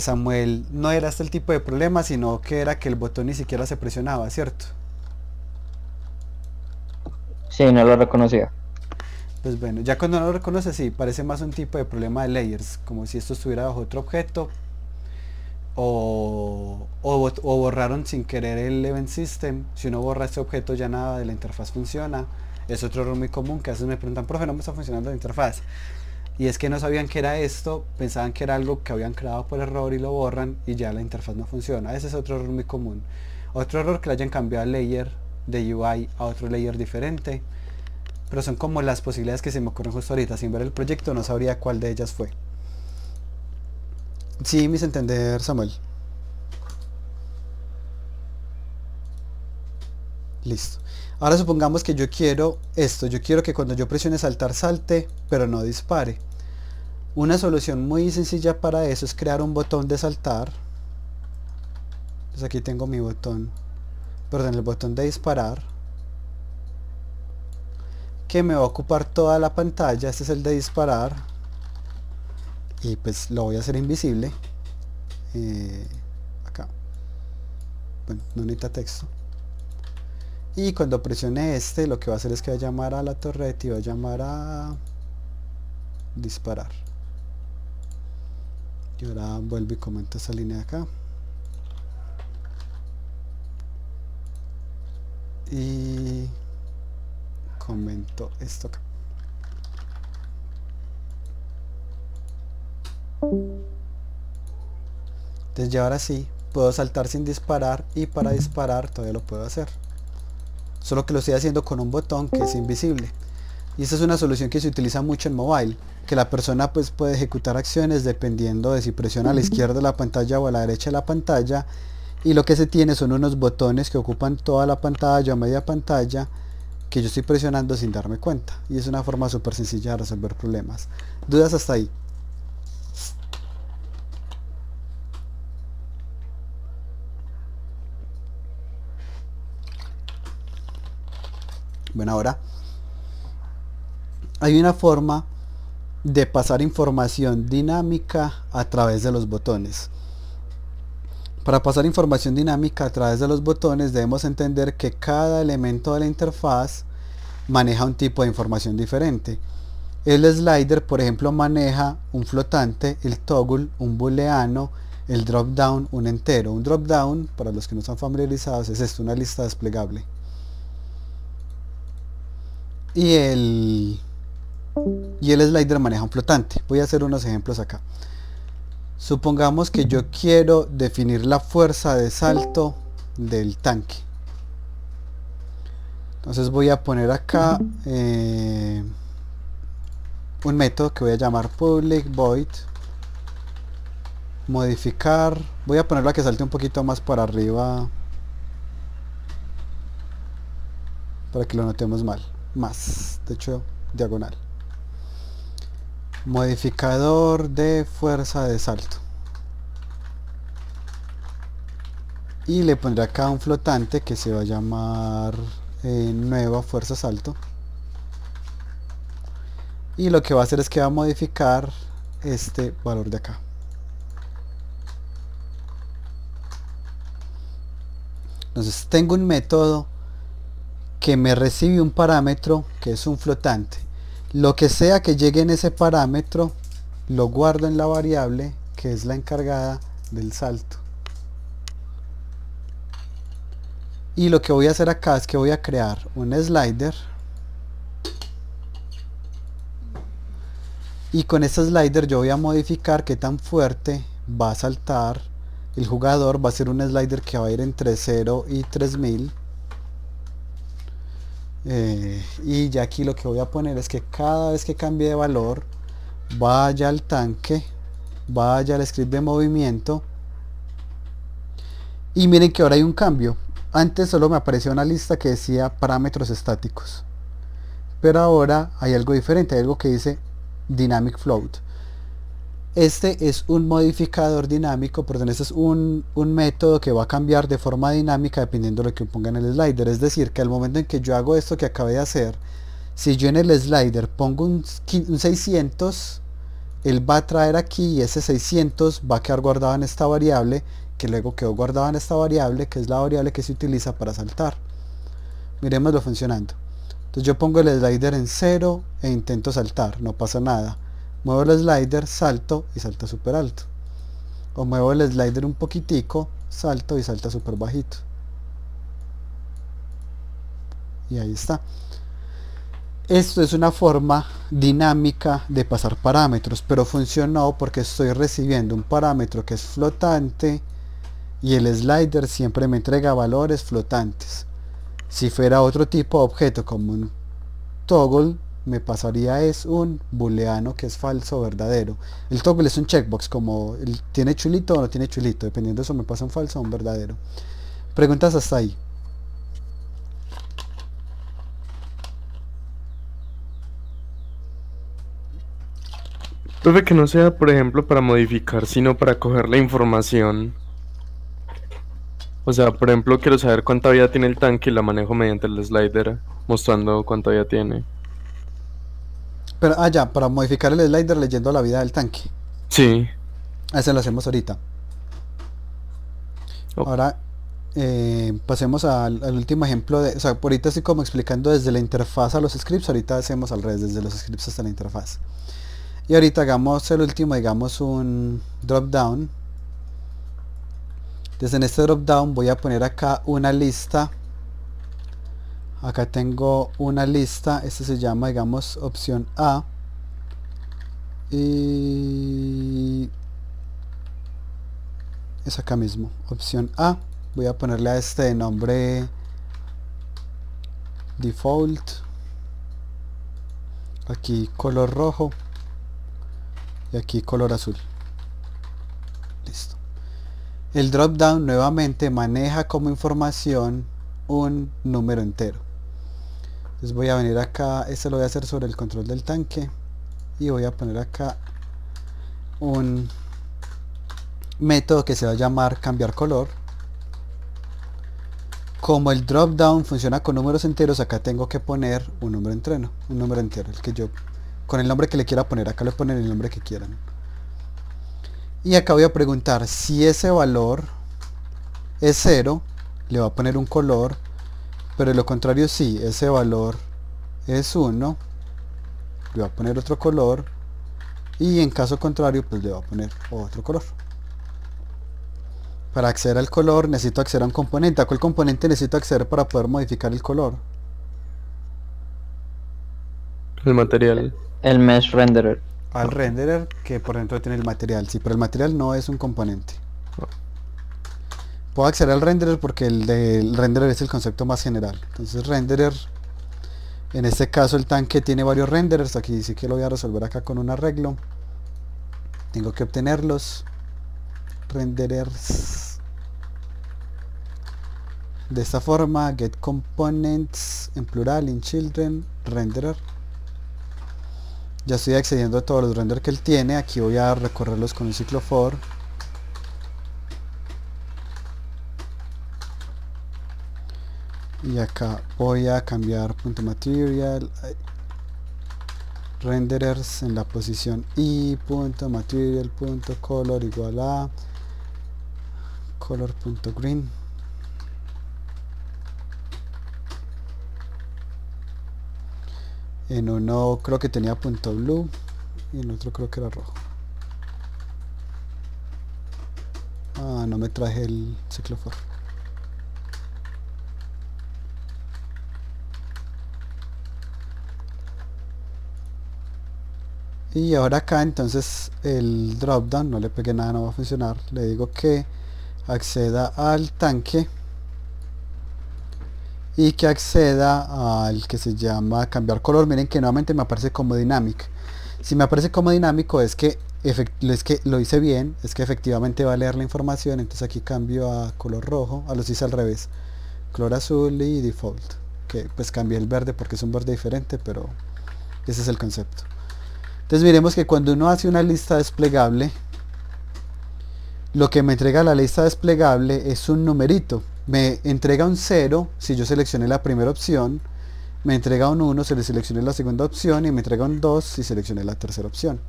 Samuel no era este el tipo de problema, sino que era que el botón ni siquiera se presionaba, ¿cierto? Sí, no lo reconocía. Pues bueno, ya cuando no lo reconoce, sí, parece más un tipo de problema de layers, como si esto estuviera bajo otro objeto, o borraron sin querer el event system. Si uno borra este objeto, ya nada de la interfaz funciona. Es otro error muy común que a veces me preguntan, profe, no me está funcionando la interfaz. Y es que no sabían que era esto, pensaban que era algo que habían creado por error y lo borran y ya la interfaz no funciona. Ese es otro error muy común. Otro error, que le hayan cambiado el layer de UI a otro layer diferente. Pero son como las posibilidades que se me ocurren justo ahorita. Sin ver el proyecto no sabría cuál de ellas fue. Sí, me hice entender, Samuel. Listo. Ahora supongamos que yo quiero esto. Yo quiero que cuando yo presione saltar, salte, pero no dispare. Una solución muy sencilla para eso es crear un botón de saltar. Entonces aquí tengo mi botón, perdón, el botón de disparar, que me va a ocupar toda la pantalla. Este es el de disparar. Y pues lo voy a hacer invisible. Acá. Bueno, no necesita texto. Y cuando presione este, lo que va a hacer es que va a llamar a la torreta y va a llamar a disparar. Y ahora vuelvo y comento esta línea de acá. Y comento esto acá. Entonces ya ahora sí puedo saltar sin disparar, y para disparar todavía lo puedo hacer, solo que lo estoy haciendo con un botón que es invisible. Y esta es una solución que se utiliza mucho en mobile, que la persona pues puede ejecutar acciones dependiendo de si presiona a la izquierda de la pantalla o a la derecha de la pantalla, y lo que se tiene son unos botones que ocupan toda la pantalla o media pantalla que yo estoy presionando sin darme cuenta, y es una forma súper sencilla de resolver problemas. ¿Dudas hasta ahí? Bueno, ahora hay una forma de pasar información dinámica a través de los botones. Para pasar información dinámica a través de los botones debemos entender que cada elemento de la interfaz maneja un tipo de información diferente. El slider, por ejemplo, maneja un flotante, el toggle un booleano, el drop down un entero. Un drop down, para los que no están familiarizados, es esto, una lista desplegable. Y el slider maneja un flotante. Voy a hacer unos ejemplos acá. Supongamos que yo quiero definir la fuerza de salto del tanque. Entonces voy a poner acá un método que voy a llamar public void modificar. Voy a ponerlo a que salte un poquito más para arriba para que lo notemos más, de hecho diagonal. Modificador de fuerza de salto, y le pondré acá un flotante que se va a llamar nueva fuerza salto, y lo que va a hacer es que va a modificar este valor de acá. Entonces tengo un método que me recibe un parámetro que es un flotante. Lo que sea que llegue en ese parámetro lo guardo en la variable que es la encargada del salto. Y lo que voy a hacer acá es que voy a crear un slider. Y con este slider yo voy a modificar qué tan fuerte va a saltar el jugador. Va a ser un slider que va a ir entre 0 y 3000. Y ya aquí lo que voy a poner es que cada vez que cambie de valor, vaya al tanque, vaya al script de movimiento. Y miren que ahora hay un cambio. Antes solo me aparecía una lista que decía parámetros estáticos, pero ahora hay algo diferente, hay algo que dice Dynamic Float. Este es un modificador dinámico, perdón, este es un método que va a cambiar de forma dinámica dependiendo de lo que ponga en el slider. Es decir, que al momento en que yo hago esto que acabé de hacer, si yo en el slider pongo un 600, él va a traer aquí y ese 600 va a quedar guardado en esta variable, que luego quedó guardado en esta variable, que es la variable que se utiliza para saltar. Miremoslo funcionando. Entonces yo pongo el slider en 0 e intento saltar, no pasa nada. Muevo el slider, salto y salta súper alto. O muevo el slider un poquitico, salto y salta súper bajito. Y ahí está. Esto es una forma dinámica de pasar parámetros, pero funcionó porque estoy recibiendo un parámetro que es flotante y el slider siempre me entrega valores flotantes. Si fuera otro tipo de objeto como un toggle, me pasaría es un booleano que es falso o verdadero. El toggle es un checkbox, como tiene chulito o no tiene chulito, dependiendo de eso me pasa un falso o un verdadero. Preguntas hasta ahí. Profe, que no sea, por ejemplo, para modificar, sino para coger la información. O sea, por ejemplo, quiero saber cuánta vida tiene el tanque y la manejo mediante el slider, mostrando cuánta vida tiene. Pero, ya, para modificar el slider leyendo la vida del tanque. Sí. Eso lo hacemos ahorita. Ok. Ahora, pasemos al último ejemplo de... O sea, por ahorita estoy como explicando desde la interfaz a los scripts, ahorita hacemos al revés, desde los scripts hasta la interfaz. Y ahorita hagamos el último, digamos un drop down. Desde en este drop down voy a poner acá una lista. Acá tengo una lista, este se llama, digamos, opción A. Y es acá mismo, opción A. Voy a ponerle a este de nombre default. Aquí color rojo. Y aquí color azul. Listo. El drop down nuevamente maneja como información un número entero. Entonces voy a venir acá, este lo voy a hacer sobre el control del tanque y voy a poner acá un método que se va a llamar cambiar color. Como el drop down funciona con números enteros, acá tengo que poner un número entero, el que yo, con el nombre que le quiera poner, acá le ponen el nombre que quieran. Y acá voy a preguntar si ese valor es 0, le voy a poner un color, pero de lo contrario si ese valor es 1, le voy a poner otro color, y en caso contrario pues le voy a poner otro color. Para acceder al color necesito acceder a un componente. ¿A cuál componente necesito acceder para poder modificar el color? El material. El mesh renderer. Al renderer, que por dentro tiene el material. Sí, pero el material no es un componente. Puedo acceder al renderer porque el del renderer es el concepto más general. Entonces renderer, en este caso el tanque tiene varios renderers. Aquí sí que lo voy a resolver acá con un arreglo. Tengo que obtenerlos. Renderers. De esta forma, get components en plural, in children, renderer. Ya estoy accediendo a todos los renders que él tiene. Aquí voy a recorrerlos con un ciclo for. Y acá voy a cambiar .material renderers en la posición y .material.color igual a color.green. En uno creo que tenía .blue y en otro creo que era rojo. No me traje el ciclo for. Y ahora acá entonces el dropdown, no le pegué nada, no va a funcionar. Le digo que acceda al tanque y que acceda al que se llama cambiar color. Miren que nuevamente me aparece como dynamic. Si me aparece como dinámico es que lo hice bien, es que efectivamente va a leer la información. Entonces aquí cambio a color rojo, a los hice al revés, color azul y default, que pues cambié el verde porque es un verde diferente, pero ese es el concepto. Entonces miremos que cuando uno hace una lista desplegable, lo que me entrega la lista desplegable es un numerito. Me entrega un 0 si yo seleccioné la primera opción, me entrega un 1 si le seleccioné la segunda opción y me entrega un 2 si seleccioné la tercera opción.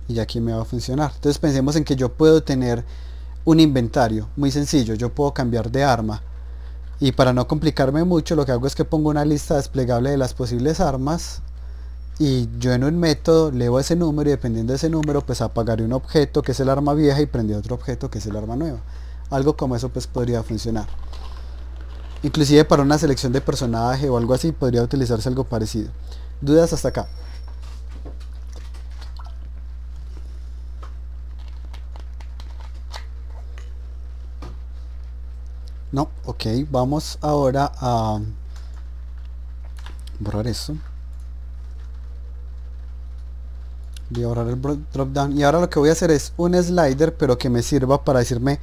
Y aquí me va a funcionar. Entonces pensemos en que yo puedo tener un inventario muy sencillo. Yo puedo cambiar de arma, y para no complicarme mucho lo que hago es que pongo una lista desplegable de las posibles armas, y yo en un método leo ese número y dependiendo de ese número pues apagaré un objeto que es el arma vieja y prendí otro objeto que es el arma nueva. Algo como eso pues podría funcionar. Inclusive para una selección de personaje o algo así podría utilizarse algo parecido. ¿Dudas hasta acá? No, ok, vamos ahora a borrar esto. Voy a borrar el drop down y ahora lo que voy a hacer es un slider, pero que me sirva para decirme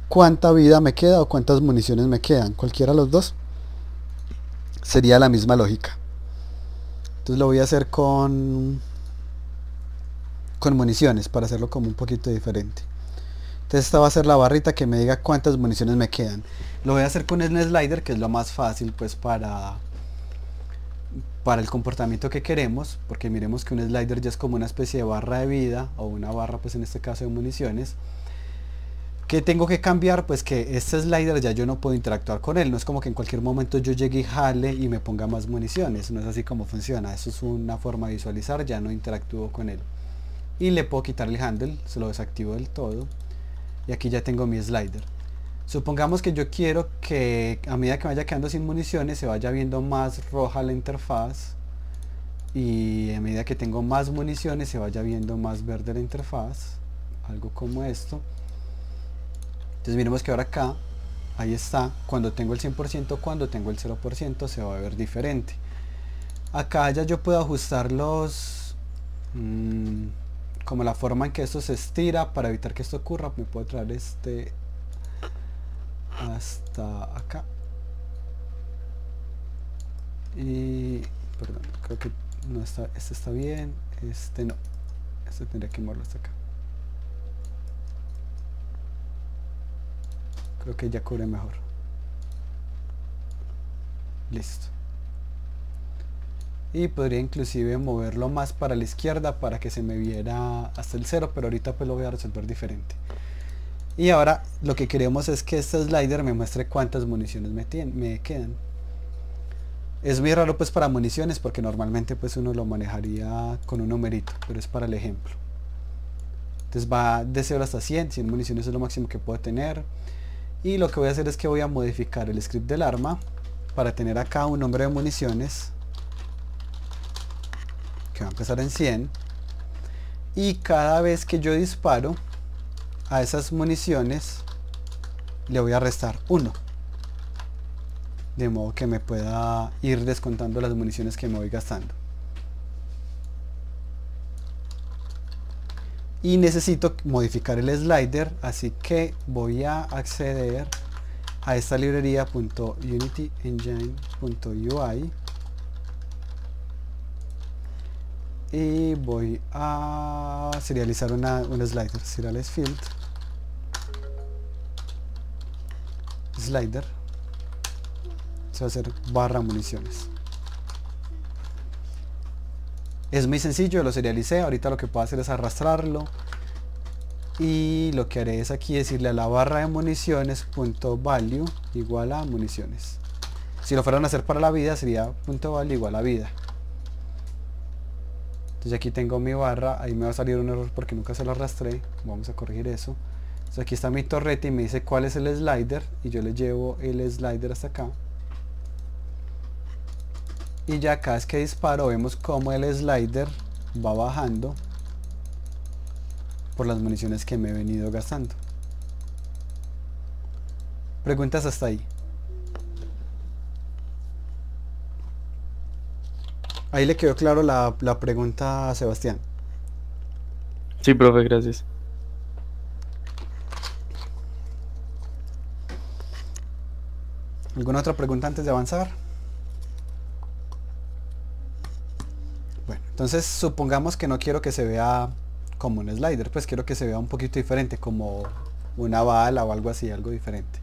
cuánta vida me queda o cuántas municiones me quedan. Cualquiera de los dos sería la misma lógica. Entonces lo voy a hacer con municiones para hacerlo como un poquito diferente. Entonces esta va a ser la barrita que me diga cuántas municiones me quedan. Lo voy a hacer con un slider, que es lo más fácil pues para el comportamiento que queremos, porque miremos que un slider ya es como una especie de barra de vida, o una barra pues en este caso de municiones. ¿Qué tengo que cambiar? Pues que este slider ya yo no puedo interactuar con él. No es como que en cualquier momento yo llegue y jale y me ponga más municiones. No es así como funciona. Eso es una forma de visualizar, ya no interactúo con él. Y le puedo quitar el handle, se lo desactivo del todo. Y aquí ya tengo mi slider. Supongamos que yo quiero que a medida que me vaya quedando sin municiones se vaya viendo más roja la interfaz, y a medida que tengo más municiones se vaya viendo más verde la interfaz, algo como esto. Entonces miremos que ahora acá, ahí está, cuando tengo el 100%, cuando tengo el 0% se va a ver diferente. Acá ya yo puedo ajustar los como la forma en que esto se estira. Para evitar que esto ocurra me puedo traer este hasta acá, y perdón, creo que no está, este está bien, este no, este tendría que moverlo hasta acá. Creo que ya cubre mejor. Listo. Y podría inclusive moverlo más para la izquierda para que se me viera hasta el 0, pero ahorita pues lo voy a resolver diferente. Y ahora lo que queremos es que este slider me muestre cuántas municiones me quedan. Es muy raro pues para municiones, porque normalmente pues uno lo manejaría con un numerito, pero es para el ejemplo. Entonces va de 0 hasta 100, 100 municiones es lo máximo que puedo tener. Y lo que voy a hacer es que voy a modificar el script del arma para tener acá un nombre de municiones que va a empezar en 100, y cada vez que yo disparo a esas municiones le voy a restar 1, de modo que me pueda ir descontando las municiones que me voy gastando. Y necesito modificar el slider, así que voy a acceder a esta librería .unityengine.ui y voy a serializar un slider, serialize field, slider, se va a hacer barra municiones. Es muy sencillo, lo serialicé. Ahorita lo que puedo hacer es arrastrarlo, y lo que haré es aquí decirle a la barra de municiones .value igual a municiones. Si lo fueran a hacer para la vida sería .value igual a vida. Entonces aquí tengo mi barra, ahí me va a salir un error porque nunca se lo arrastré, vamos a corregir eso. Entonces aquí está mi torreta y me dice cuál es el slider, y yo le llevo el slider hasta acá. y ya cada vez que disparo vemos como el slider va bajando por las municiones que me he venido gastando. Preguntas hasta ahí. Ahí le quedó claro la pregunta a Sebastián. Sí, profe, gracias. ¿Alguna otra pregunta antes de avanzar? Bueno, entonces supongamos que no quiero que se vea como un slider, pues quiero que se vea un poquito diferente, como una bala o algo así, algo diferente.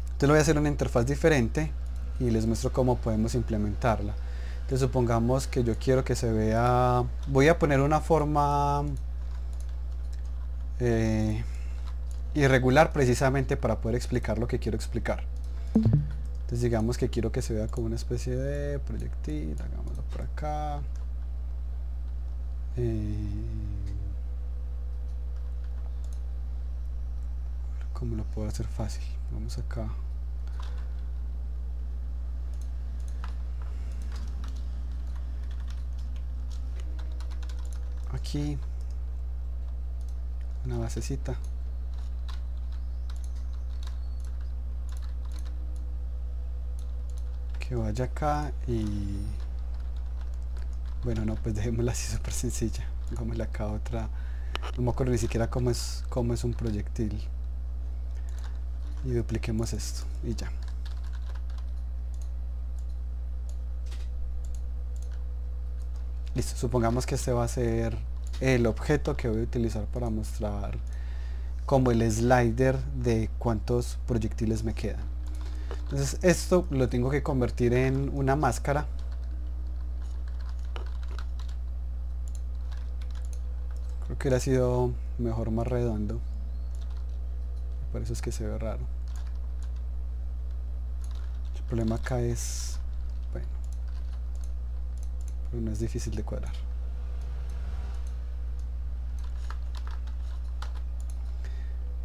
Entonces le voy a hacer una interfaz diferente y les muestro cómo podemos implementarla. Entonces supongamos que yo quiero que se vea, voy a poner una forma irregular precisamente para poder explicar lo que quiero explicar. Entonces digamos que quiero que se vea como una especie de proyectil, hagámoslo por acá. ¿Cómo lo puedo hacer fácil? Vamos acá. Aquí una basecita. Que vaya acá y bueno, no, pues dejémosla así súper sencilla. Hagámosle acá otra. No me acuerdo ni siquiera cómo es un proyectil. Y dupliquemos esto y ya. Listo, supongamos que este va a ser el objeto que voy a utilizar para mostrar como el slider de cuántos proyectiles me quedan. Entonces esto lo tengo que convertir en una máscara. Creo que hubiera sido mejor más redondo. Por eso es que se ve raro. El problema acá es, bueno, pero no es difícil de cuadrar.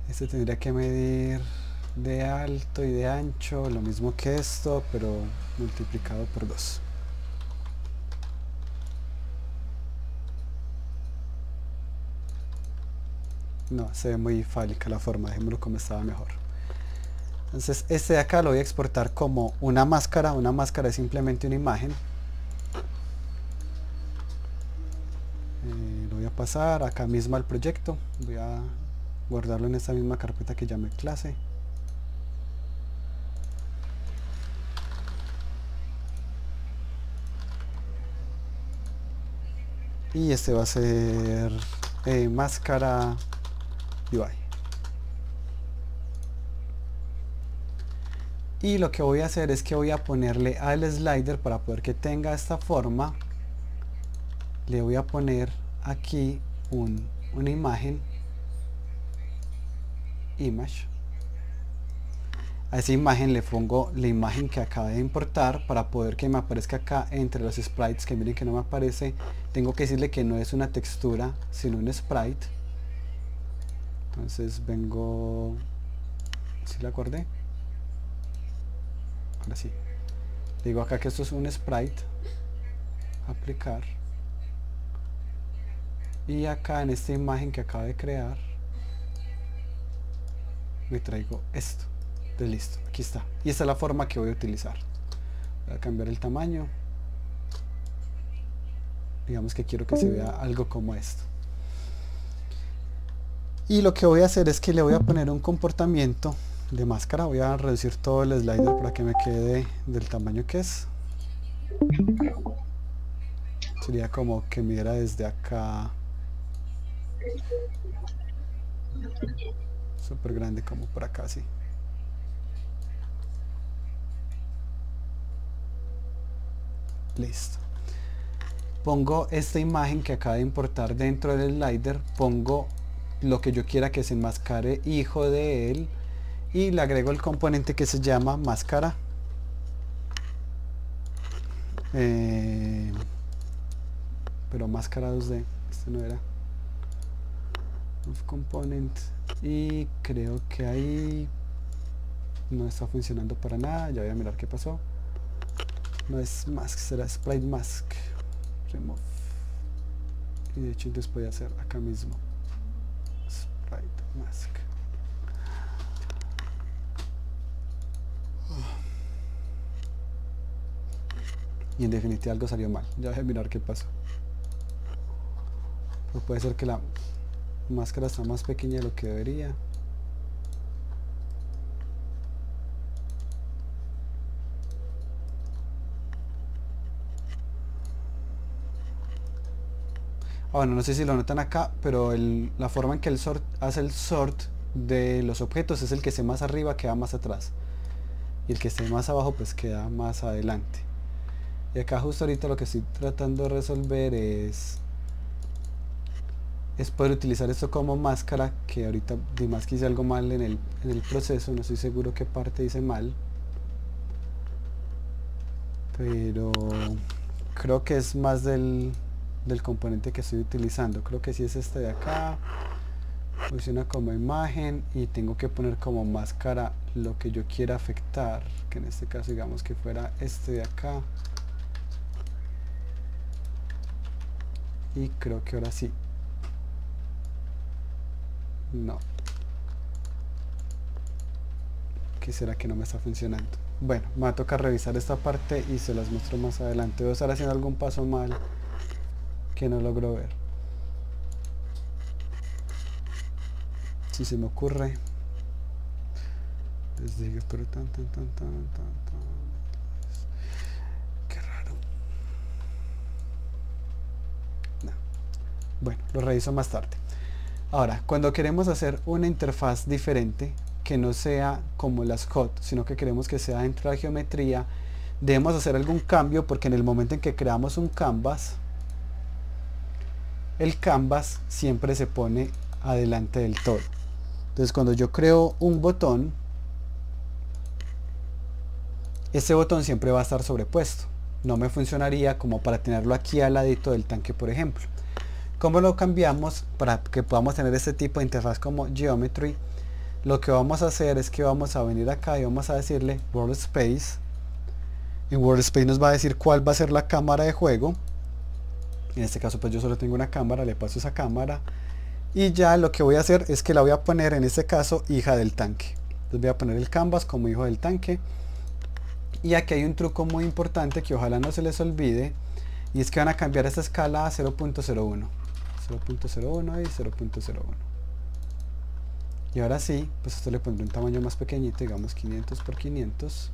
Este tendría que medir de alto y de ancho lo mismo que esto, pero multiplicado por 2. No, se ve muy fálica la forma, dejémoslo como estaba mejor. Entonces este de acá lo voy a exportar como una máscara. Una máscara es simplemente una imagen. Lo voy a pasar acá mismo al proyecto. Voy a guardarlo en esta misma carpeta que llamé clase. Y este va a ser máscara UI. Y lo que voy a hacer es que voy a ponerle al slider, para poder que tenga esta forma, le voy a poner aquí una imagen, image. A esa imagen le pongo la imagen que acabo de importar para poder que me aparezca acá entre los sprites, que miren que no me aparece. Tengo que decirle que no es una textura sino un sprite. Entonces vengo, ¿sí la acordé? Ahora sí. Digo acá que esto es un sprite, aplicar, y acá en esta imagen que acabo de crear me traigo esto. Entonces listo, aquí está. Y esta es la forma que voy a utilizar. Voy a cambiar el tamaño. Digamos que quiero que se vea algo como esto. Y lo que voy a hacer es que le voy a poner un comportamiento de máscara. Voy a reducir todo el slider para que me quede del tamaño que es. Sería como que midiera desde acá. Súper grande, como por acá así. Listo. Pongo esta imagen que acabo de importar dentro del slider, pongo lo que yo quiera que se enmascare hijo de él y le agrego el componente que se llama máscara. Pero máscara 2D, este no era. Of component, y creo que ahí no está funcionando para nada. Ya voy a mirar qué pasó. No es mask, será sprite mask. Remove. Y de hecho entonces voy a hacer acá mismo. Sprite mask. Y en definitiva algo salió mal. Ya voy a mirar qué pasó. Pues puede ser que la máscara está más pequeña de lo que debería. Bueno, no sé si lo notan acá, pero la forma en que el sort hace el sort de los objetos es el que esté más arriba queda más atrás y el que esté más abajo pues queda más adelante. Y acá justo ahorita lo que estoy tratando de resolver es poder utilizar esto como máscara, que ahorita además que hice algo mal en el proceso, no estoy seguro qué parte hice mal, pero creo que es más del componente que estoy utilizando. Creo que sí es este de acá, funciona como imagen y tengo que poner como máscara lo que yo quiera afectar, que en este caso digamos que fuera este de acá, y creo que ahora sí. No, ¿qué será que no me está funcionando? Bueno, me va a tocar revisar esta parte y se las muestro más adelante. Voy a estar haciendo algún paso mal que no logro ver. Si se me ocurre, les digo, pero tan. Qué raro. No. Bueno, lo reviso más tarde. Ahora, cuando queremos hacer una interfaz diferente, que no sea como las HUD, sino que queremos que sea dentro de la geometría, debemos hacer algún cambio, porque en el momento en que creamos un canvas, el canvas siempre se pone adelante del todo. Entonces cuando yo creo un botón, ese botón siempre va a estar sobrepuesto. No me funcionaría como para tenerlo aquí al ladito del tanque, por ejemplo. ¿Cómo lo cambiamos para que podamos tener este tipo de interfaz como Geometry? Lo que vamos a hacer es que vamos a venir acá y vamos a decirle World Space. En World Space nos va a decir cuál va a ser la cámara de juego. En este caso pues yo solo tengo una cámara, le paso esa cámara y ya lo que voy a hacer es que la voy a poner en este caso hija del tanque. Entonces voy a poner el canvas como hijo del tanque. Y aquí hay un truco muy importante que ojalá no se les olvide, y es que van a cambiar esta escala a 0.01 0.01 y 0.01. y ahora sí, pues esto le pondré un tamaño más pequeñito, digamos 500 por 500,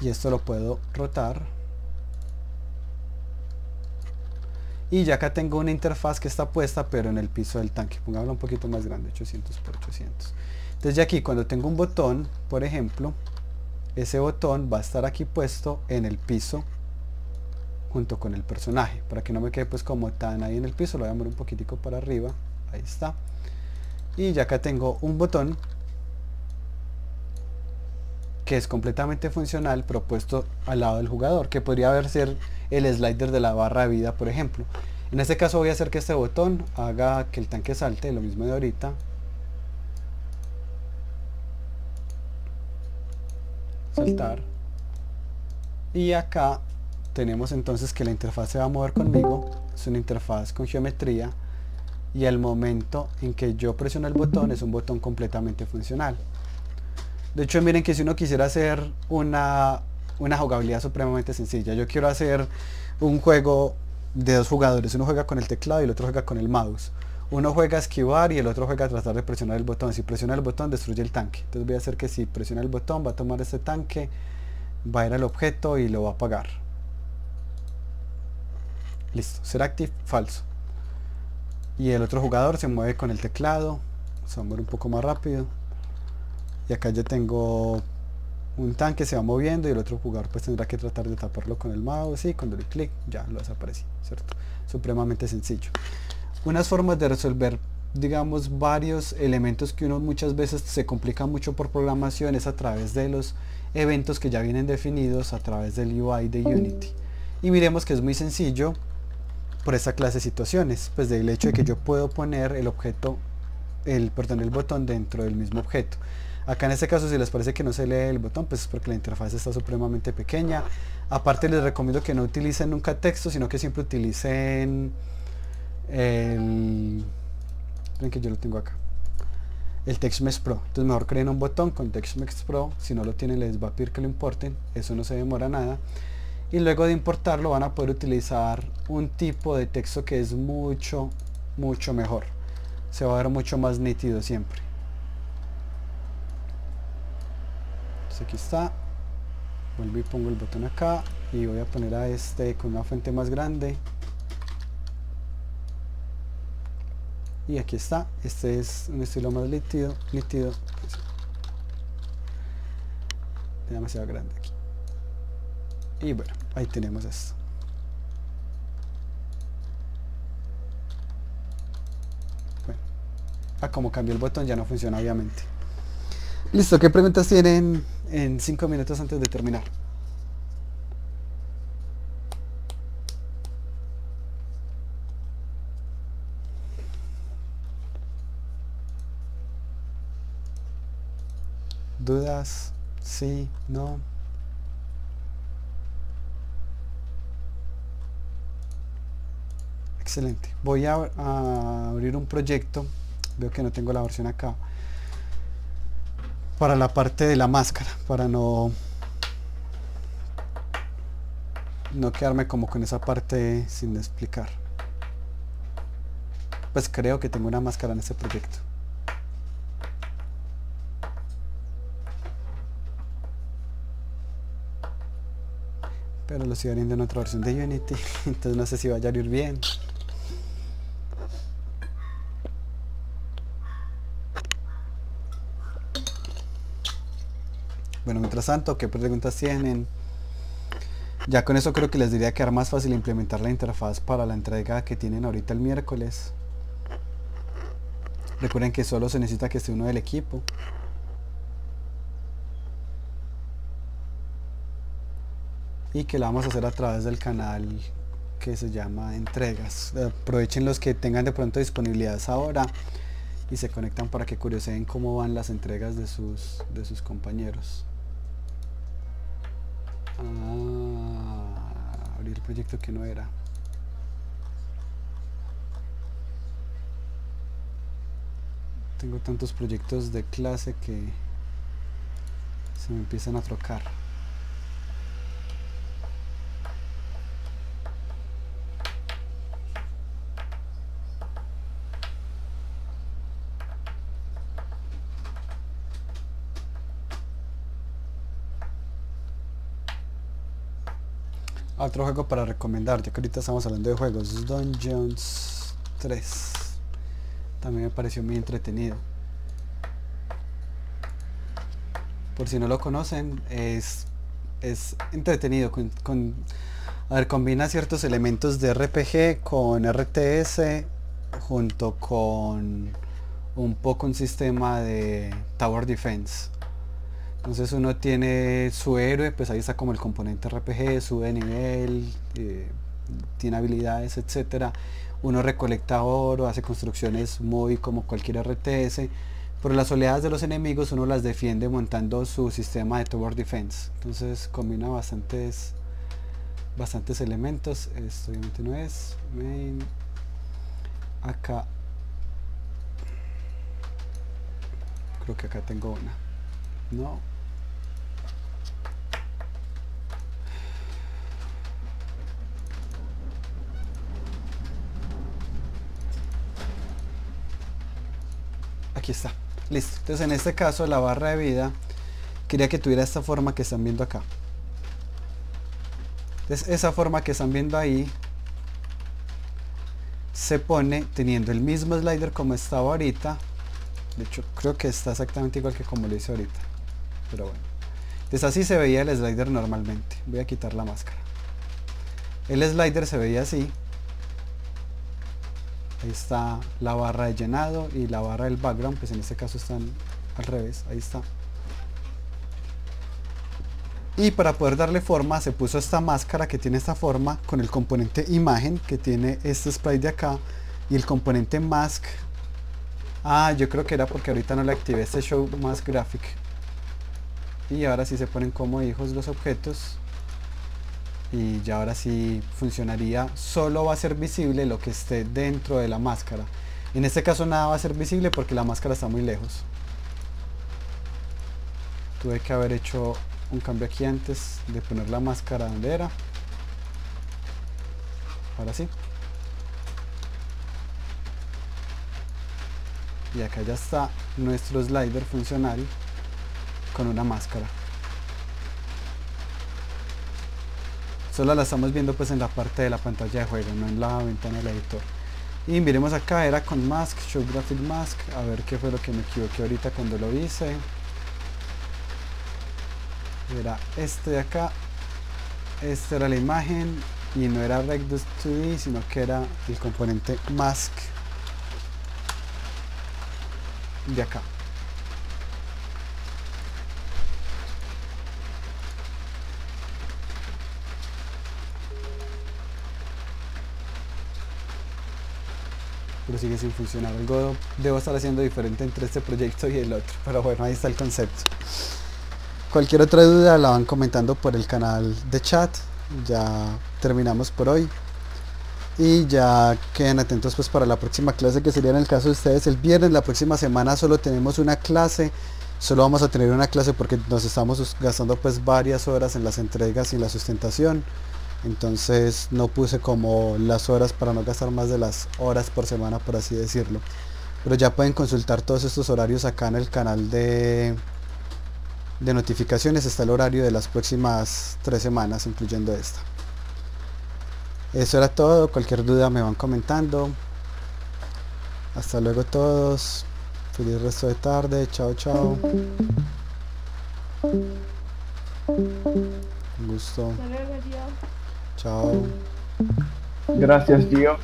y esto lo puedo rotar. Y ya acá tengo una interfaz que está puesta pero en el piso del tanque. Pongámoslo un poquito más grande, 800 por 800. Entonces ya aquí cuando tengo un botón, por ejemplo, ese botón va a estar aquí puesto en el piso junto con el personaje, para que no me quede pues como tan ahí en el piso. Lo voy a mover un poquitico para arriba, ahí está. Y ya acá tengo un botón que es completamente funcional, pero puesto al lado del jugador, que podría haber ser el slider de la barra de vida, por ejemplo. En este caso voy a hacer que este botón haga que el tanque salte, lo mismo de ahorita. Saltar. Y acá tenemos entonces que la interfaz se va a mover conmigo. Es una interfaz con geometría, y al momento en que yo presiono el botón es un botón completamente funcional. De hecho, miren que si uno quisiera hacer una jugabilidad supremamente sencilla, yo quiero hacer un juego de dos jugadores, uno juega con el teclado y el otro juega con el mouse. Uno juega a esquivar y el otro juega a tratar de presionar el botón. Si presiona el botón destruye el tanque. Entonces voy a hacer que si presiona el botón va a tomar este tanque, va a ir al objeto y lo va a apagar. Listo, ser active, falso. Y el otro jugador se mueve con el teclado, se va a mover un poco más rápido. Y acá ya tengo un tanque, se va moviendo, y el otro jugador pues tendrá que tratar de taparlo con el mouse, y cuando le clic ya lo desapareció, ¿cierto? Supremamente sencillo. Unas formas de resolver, digamos, varios elementos que uno muchas veces se complica mucho por programación es a través de los eventos que ya vienen definidos a través del UI de Unity. Y miremos que es muy sencillo por esta clase de situaciones, pues del hecho de que yo puedo poner el objeto, el botón dentro del mismo objeto. Acá en este caso, si les parece que no se lee el botón, pues es porque la interfaz está supremamente pequeña. Aparte les recomiendo que no utilicen nunca texto, sino que siempre utilicen el... Miren que yo lo tengo acá, el TextMesh Pro. Entonces mejor creen un botón con TextMesh Pro. Si no lo tienen, les va a pedir que lo importen, eso no se demora nada. Y luego de importarlo van a poder utilizar un tipo de texto que es mucho mejor, se va a ver mucho más nítido siempre. Entonces aquí está, vuelvo y pongo el botón acá y voy a poner a este con una fuente más grande. Y aquí está, este es un estilo más nítido, demasiado grande aquí. Y bueno, ahí tenemos esto. Bueno, como cambió el botón ya no funciona obviamente. Listo, ¿qué preguntas tienen en 5 minutos antes de terminar? ¿Dudas? ¿Sí? ¿No? Excelente. Voy a abrir un proyecto. Veo que no tengo la versión acá. Para la parte de la máscara. Para no quedarme como con esa parte sin explicar. Pues creo que tengo una máscara en este proyecto. Pero lo estoy abriendo en otra versión de Unity. Entonces no sé si vaya a ir bien. Bueno, mientras tanto, ¿qué preguntas tienen? Ya con eso creo que les diría que era más fácil implementar la interfaz para la entrega que tienen ahorita el miércoles. Recuerden que solo se necesita que esté uno del equipo. Y que la vamos a hacer a través del canal que se llama entregas. Aprovechen los que tengan de pronto disponibilidades ahora y se conectan para que curioseen cómo van las entregas de sus compañeros. Abrir el proyecto que no era. Tengo tantos proyectos de clase que se me empiezan a trocar. Otro juego para recomendar, ya que ahorita estamos hablando de juegos, Dungeons 3. También me pareció muy entretenido. Por si no lo conocen, es entretenido. Combina ciertos elementos de RPG con RTS, junto con un poco un sistema de Tower Defense. Entonces uno tiene su héroe, pues ahí está como el componente RPG, sube de nivel, tiene habilidades, etcétera. Uno recolecta oro, hace construcciones muy como cualquier RTS, pero las oleadas de los enemigos uno las defiende montando su sistema de Tower Defense. Entonces combina bastantes elementos. Esto obviamente no es main. Acá creo que acá tengo una. No. Aquí está, listo. Entonces en este caso la barra de vida quería que tuviera esta forma que están viendo acá. Entonces esa forma que están viendo ahí se pone teniendo el mismo slider como estaba ahorita. De hecho creo que está exactamente igual que como lo hice ahorita, pero bueno. Entonces así se veía el slider normalmente. Voy a quitar la máscara. El slider se veía así. Ahí está la barra de llenado y la barra del background, pues en este caso están al revés, ahí está. Y para poder darle forma se puso esta máscara que tiene esta forma con el componente imagen que tiene este sprite de acá y el componente mask Ah, yo creo que era porque ahorita no le activé este Show Mask Graphic. Y ahora sí se ponen como hijos los objetos. Y ya ahora sí funcionaría. Solo va a ser visible lo que esté dentro de la máscara. En este caso nada va a ser visible porque la máscara está muy lejos. Tuve que haber hecho un cambio aquí antes de poner la máscara donde era. Ahora sí. Y acá ya está nuestro slider funcional con una máscara. Solo la estamos viendo pues en la parte de la pantalla de juego, no en la ventana del editor. Y miremos acá, era con mask, show graphic mask, a ver qué fue lo que me equivoqué ahorita cuando lo hice. Era este de acá, esta era la imagen y no era Rex 2D, sino que era el componente mask de acá. Pero sigue sin funcionar. Algo debo estar haciendo diferente entre este proyecto y el otro, pero bueno, ahí está el concepto. Cualquier otra duda la van comentando por el canal de chat. Ya terminamos por hoy y ya queden atentos pues para la próxima clase, que sería en el caso de ustedes el viernes. La próxima semana solo tenemos una clase, solo vamos a tener una clase porque nos estamos gastando pues varias horas en las entregas y la sustentación. Entonces no puse como las horas para no gastar más de las horas por semana, por así decirlo. Pero ya pueden consultar todos estos horarios acá en el canal de notificaciones. Está el horario de las próximas 3 semanas, incluyendo esta. Eso era todo. Cualquier duda me van comentando. Hasta luego todos. Feliz resto de tarde. Chao, chao. Un gusto. Chao. Gracias, Gio.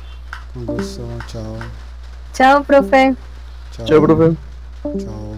Un gusto. Chao. Chao, profe. Chao. Chao, profe. Chao.